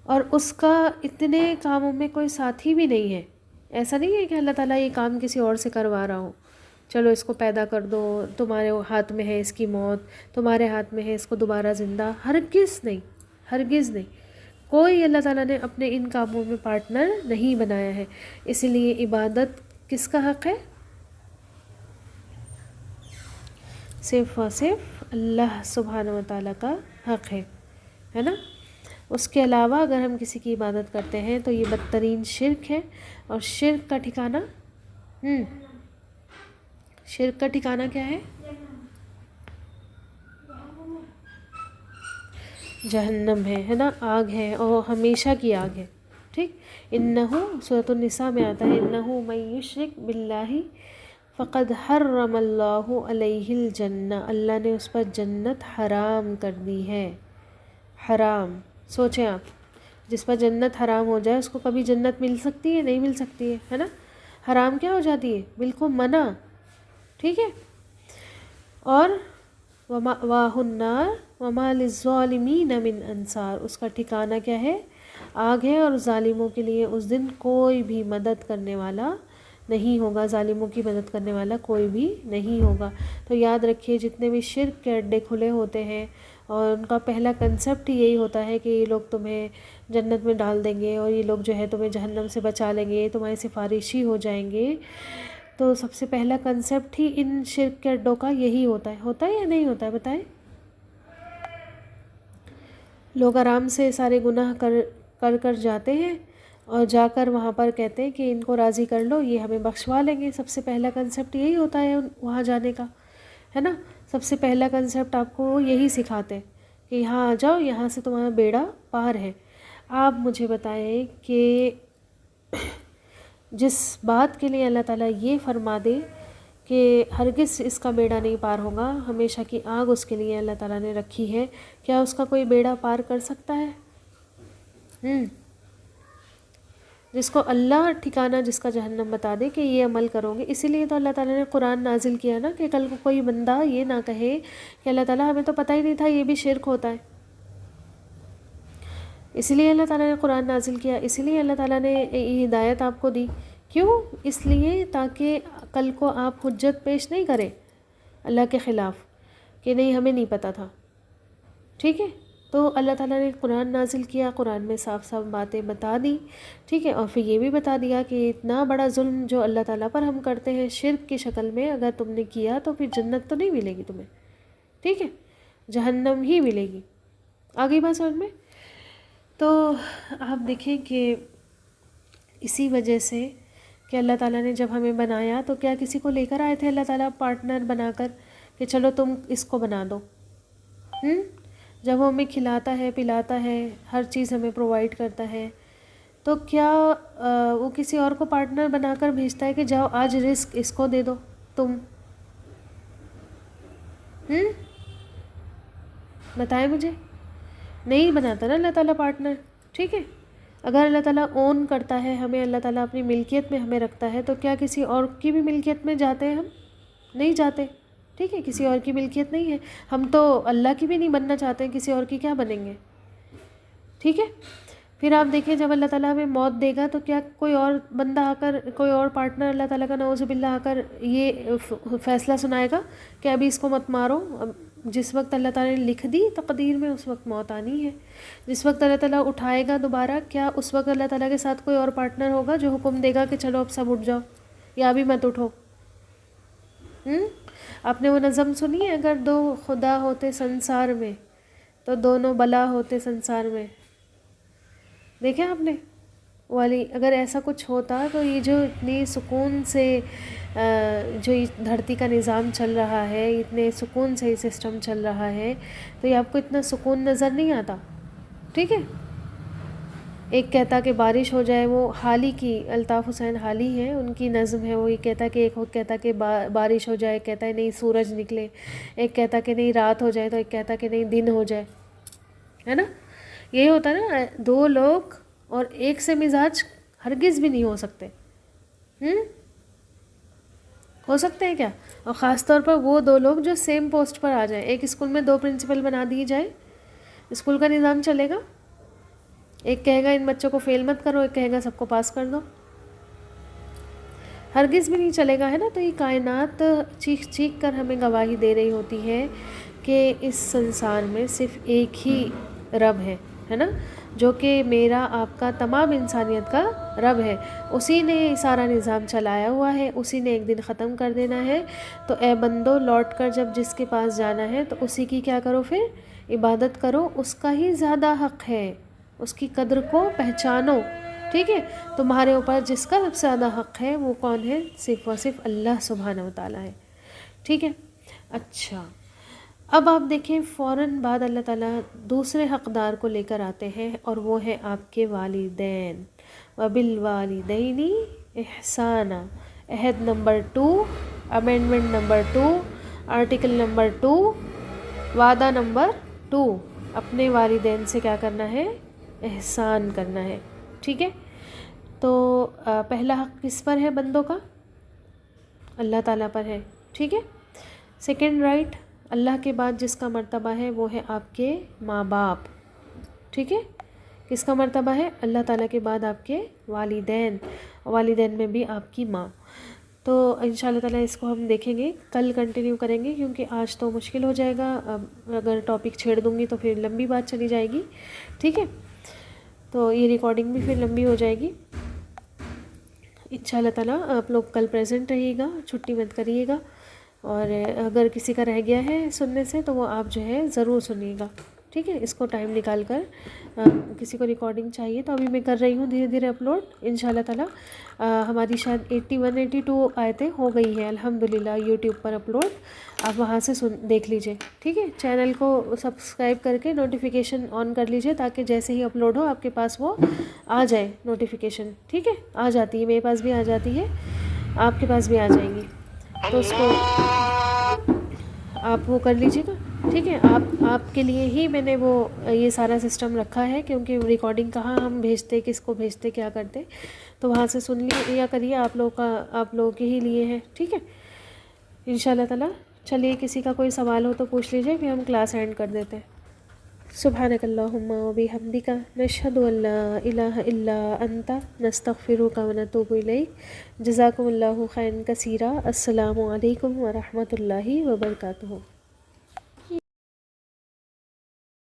اور اس کا اتنے کاموں میں کوئی ساتھی بھی نہیں ہے. ایسا نہیں ہے کہ اللہ تعالیٰ یہ کام کسی اور سے کروا رہا ہو، چلو اس کو پیدا کر دو، تمہارے ہاتھ میں ہے اس کی موت، تمہارے ہاتھ میں ہے اس کو دوبارہ زندہ. ہرگز نہیں، ہرگز نہیں. کوئی اللہ تعالیٰ نے اپنے ان کاموں میں پارٹنر نہیں بنایا ہے. اسی لیے عبادت کس کا حق ہے؟ صرف اور صرف اللہ سبحانہ و تعالیٰ کا حق ہے نا. اس کے علاوہ اگر ہم کسی کی عبادت کرتے ہیں تو یہ بدترین شرک ہے. اور شرک کا ٹھکانہ شرک کا ٹھکانہ کیا ہے؟ جہنم ہے نا، آگ ہے، اور ہمیشہ کی آگ ہے. ٹھیک. انہو سورۃ النساء میں آتا ہے انہو من یشرک باللہ فقد حرم اللہ علیہ الجنہ، اللہ نے اس پر جنت حرام کر دی ہے. حرام، سوچیں آپ، جس پر جنت حرام ہو جائے اس کو کبھی جنت مل سکتی ہے؟ نہیں مل سکتی ہے نا. حرام کیا ہو جاتی ہے؟ بالکل منع. ٹھیک ہے. اور وَمَأْوَاهُ النَّارُ وَمَا لِلظَّالِمِينَ مِنْ انصار، اس کا ٹھکانہ کیا ہے؟ آگ ہے، اور ظالموں کے لیے اس دن کوئی بھی مدد کرنے والا نہیں ہوگا، ظالموں کی مدد کرنے والا کوئی بھی نہیں ہوگا. تو یاد رکھیے جتنے بھی شرک کے اڈے کھلے ہوتے ہیں اور ان کا پہلا کنسپٹ یہی ہوتا ہے کہ یہ لوگ تمہیں جنت میں ڈال دیں گے اور یہ لوگ جو ہے تمہیں جہنم سے بچا لیں گے، تمہارے سفارشی ہو جائیں گے. تو سب سے پہلا کنسپٹ ہی ان شرک کے اڈوں کا یہی ہوتا ہے یا نہیں ہوتا ہے؟ بتائیں. لوگ آرام سے سارے گناہ کر جاتے ہیں اور جا کر وہاں پر کہتے ہیں کہ ان کو راضی کر لو، یہ ہمیں بخشوا لیں گے. سب سے پہلا کنسپٹ یہی ہوتا ہے وہاں جانے کا، ہے نا. سب سے پہلا کنسپٹ آپ کو یہی سکھاتے ہیں کہ یہاں آ جاؤ، یہاں سے تمہارا بیڑا پار ہے. آپ مجھے بتائیں کہ جس بات کے لیے اللہ تعالیٰ یہ فرما دے کہ ہرگز اس کا بیڑا نہیں پار ہوگا، ہمیشہ کی آگ اس کے لیے اللہ تعالیٰ نے رکھی ہے، کیا اس کا کوئی بیڑا پار کر سکتا ہے؟ جس کو اللہ ٹھکانہ جس کا جہنم بتا دے کہ یہ عمل کرو گے. اسی لیے تو اللہ تعالیٰ نے قرآن نازل کیا نا، کہ کل کو کوئی بندہ یہ نہ کہے کہ اللہ تعالیٰ ہمیں تو پتہ ہی نہیں تھا یہ بھی شرک ہوتا ہے. اسی لیے اللہ تعالیٰ نے قرآن نازل کیا، اسی لیے اللہ تعالیٰ نے یہ ہدایت آپ کو دی. کیوں؟ اس لیے تاکہ کل کو آپ حجت پیش نہیں کریں اللہ کے خلاف کہ نہیں ہمیں نہیں پتہ تھا. ٹھیک ہے. تو اللہ تعالیٰ نے قرآن نازل کیا، قرآن میں صاف صاف باتیں بتا دی. ٹھیک ہے. اور پھر یہ بھی بتا دیا کہ اتنا بڑا ظلم جو اللہ تعالیٰ پر ہم کرتے ہیں شرک کی شکل میں، اگر تم نے کیا تو پھر جنت تو نہیں ملے گی تمہیں. ٹھیک ہے. جہنم ہی ملے گی. آ گئی بات سمجھ میں؟ تو آپ دیکھیں کہ اسی وجہ سے کہ اللہ تعالیٰ نے جب ہمیں بنایا تو کیا کسی کو لے کر آئے تھے اللہ تعالیٰ پارٹنر بنا کر کہ چلو تم اس کو بنا دو؟ جب وہ ہمیں کھلاتا ہے، پلاتا ہے، ہر چیز ہمیں پرووائڈ کرتا ہے، تو کیا وہ کسی اور کو پارٹنر بنا کر بھیجتا ہے کہ جاؤ آج رزق اس کو دے دو تم؟ بتائیں مجھے. نہیں بناتا نا اللہ تعالیٰ پارٹنر. ٹھیک ہے. اگر اللہ تعالیٰ اون کرتا ہے ہمیں، اللہ تعالیٰ اپنی ملکیت میں ہمیں رکھتا ہے، تو کیا کسی اور کی بھی ملکیت میں جاتے ہیں ہم؟ نہیں جاتے. ٹھیک ہے. کسی اور کی ملکیت نہیں ہے. ہم تو اللہ کی بھی نہیں بننا چاہتے، کسی اور کی کیا بنیں گے؟ ٹھیک ہے. پھر آپ دیکھیں جب اللہ تعالیٰ ہمیں موت دے گا تو کیا کوئی اور بندہ آ کر، کوئی اور پارٹنر اللہ تعالیٰ کا نعوذ باللہ آ کر یہ فیصلہ سنائے گا کہ ابھی اس کو مت مارو؟ جس وقت اللہ تعالیٰ نے لکھ دی تقدیر میں اس وقت موت آنی ہے. جس وقت اللہ تعالیٰ اٹھائے گا دوبارہ، کیا اس وقت اللہ تعالیٰ کے ساتھ کوئی اور پارٹنر ہوگا جو حکم دے گا کہ چلو اب سب اٹھ جاؤ یا ابھی مت اٹھو؟ آپ نے وہ نظم سنی ہے، اگر دو خدا ہوتے سنسار میں تو دونوں بلا ہوتے سنسار میں؟ دیکھیں آپ نے والی، اگر ایسا کچھ ہوتا تو یہ جو اتنی سکون سے جو دھرتی کا نظام چل رہا ہے، اتنے سکون سے یہ سسٹم چل رہا ہے، تو یہ آپ کو اتنا سکون نظر نہیں آتا. ٹھیک ہے. ایک کہتا کہ بارش ہو جائے، وہ حالی کی الطاف حسین حالی ہیں، ان کی نظم ہے، وہ یہ کہتا کہ ایک کہتا کہ بارش ہو جائے، کہتا ہے نہیں سورج نکلے. ایک کہتا کہ نہیں رات ہو جائے، تو ایک کہتا کہ نہیں دن ہو جائے. ہے نا؟ یہی ہوتا ہے نا. دو لوگ اور ایک سے مزاج ہرگز بھی نہیں ہو سکتے. ہو سکتے ہیں کیا؟ اور خاص طور پر وہ دو لوگ جو سیم پوسٹ پر آ جائیں. ایک اسکول میں دو پرنسپل بنا دی جائے، اسکول کا نظام چلے گا؟ ایک کہے گا ان بچوں کو فیل مت کرو، ایک کہے گا سب کو پاس کر دو. ہرگز بھی نہیں چلے گا. ہے نا؟ تو یہ کائنات چیخ چیخ کر ہمیں گواہی دے رہی ہوتی ہے کہ اس سنسار میں صرف ایک ہی رب ہے نا، جو کہ میرا آپ کا تمام انسانیت کا رب ہے. اسی نے سارا نظام چلایا ہوا ہے، اسی نے ایک دن ختم کر دینا ہے. تو اے بندو لوٹ کر جب جس کے پاس جانا ہے تو اسی کی کیا کرو؟ پھر عبادت کرو. اس کا ہی زیادہ حق ہے، اس کی قدر کو پہچانو. ٹھیک ہے. تمہارے اوپر جس کا سب سے زیادہ حق ہے وہ کون ہے؟ صرف و صرف اللہ سبحانہ وتعالیٰ ہے. ٹھیک ہے. اچھا، اب آپ دیکھیں فوراً بعد اللہ تعالیٰ دوسرے حقدار کو لے کر آتے ہیں، اور وہ ہے آپ کے والدین. وبالوالدین احسانا، عہد number 2، amendment number 2، article number 2، وعدہ نمبر 2، اپنے والدین سے کیا کرنا ہے؟ احسان کرنا ہے، ٹھیک ہے؟ تو پہلا حق کس پر ہے بندوں کا؟ اللہ تعالیٰ پر ہے، ٹھیک ہے؟ سیکنڈ رائٹ، اللہ کے بعد جس کا مرتبہ ہے وہ ہے آپ کے ماں باپ، ٹھیک ہے؟ کس کا مرتبہ ہے؟ اللہ تعالیٰ کے بعد آپ کے والدین، والدین میں بھی آپ کی ماں۔ تو انشاءاللہ تعالیٰ اس کو ہم دیکھیں گے، کل کنٹینیو کریں گے، کیونکہ آج تو مشکل ہو جائے گا، اگر ٹاپک چھیڑ دوں گی تو پھر لمبی بات چلی جائے گی، ٹھیک ہے؟ تو یہ ریکارڈنگ بھی پھر لمبی ہو جائے گی۔ انشاءاللہ تعالیٰ آپ لوگ کل پریزنٹ رہیے گا، چھٹی مت کریے گا، اور اگر کسی کا رہ گیا ہے سننے سے تو وہ آپ جو ہے ضرور سنیے گا، ٹھیک ہے؟ اس کو ٹائم نکال کر، کسی کو ریکارڈنگ چاہیے تو ابھی میں کر رہی ہوں دھیرے دھیرے اپلوڈ انشاءاللہ تعالیٰ۔ ہماری شاید 81 82 آیتیں ہو گئی ہیں الحمدللہ یوٹیوب پر اپلوڈ، آپ وہاں سے دیکھ لیجئے، ٹھیک ہے؟ چینل کو سبسکرائب کر کے نوٹیفیکیشن آن کر لیجئے، تاکہ جیسے ہی اپلوڈ ہو آپ کے پاس وہ آ جائے نوٹیفیکیشن، ٹھیک ہے؟ آ جاتی ہے، میرے پاس بھی آ جاتی ہے، آپ کے پاس بھی آ جائیں گی، تو اس کو آپ وہ کر لیجئے گا، ٹھیک ہے؟ آپ کے لیے ہی میں نے وہ یہ سارا سسٹم رکھا ہے، کیونکہ ریکارڈنگ کہاں ہم بھیجتے، کس کو بھیجتے، کیا کرتے، تو وہاں سے سن لیا کریے، آپ لوگوں کے ہی لیے ہے، ٹھیک ہے؟ انشاءاللہ تعالیٰ چلیے، کسی کا کوئی سوال ہو تو پوچھ لیجئے، پھر ہم کلاس اینڈ کر دیتے ہیں۔ سبحانک اللہم وبحمدک، نشہد ان لا الہ الا انت، نستغفرک ونتوب الیک۔ جزاکم اللہ خیرا کثیرا۔ السلام علیکم ورحمۃ اللہ وبرکاتہ۔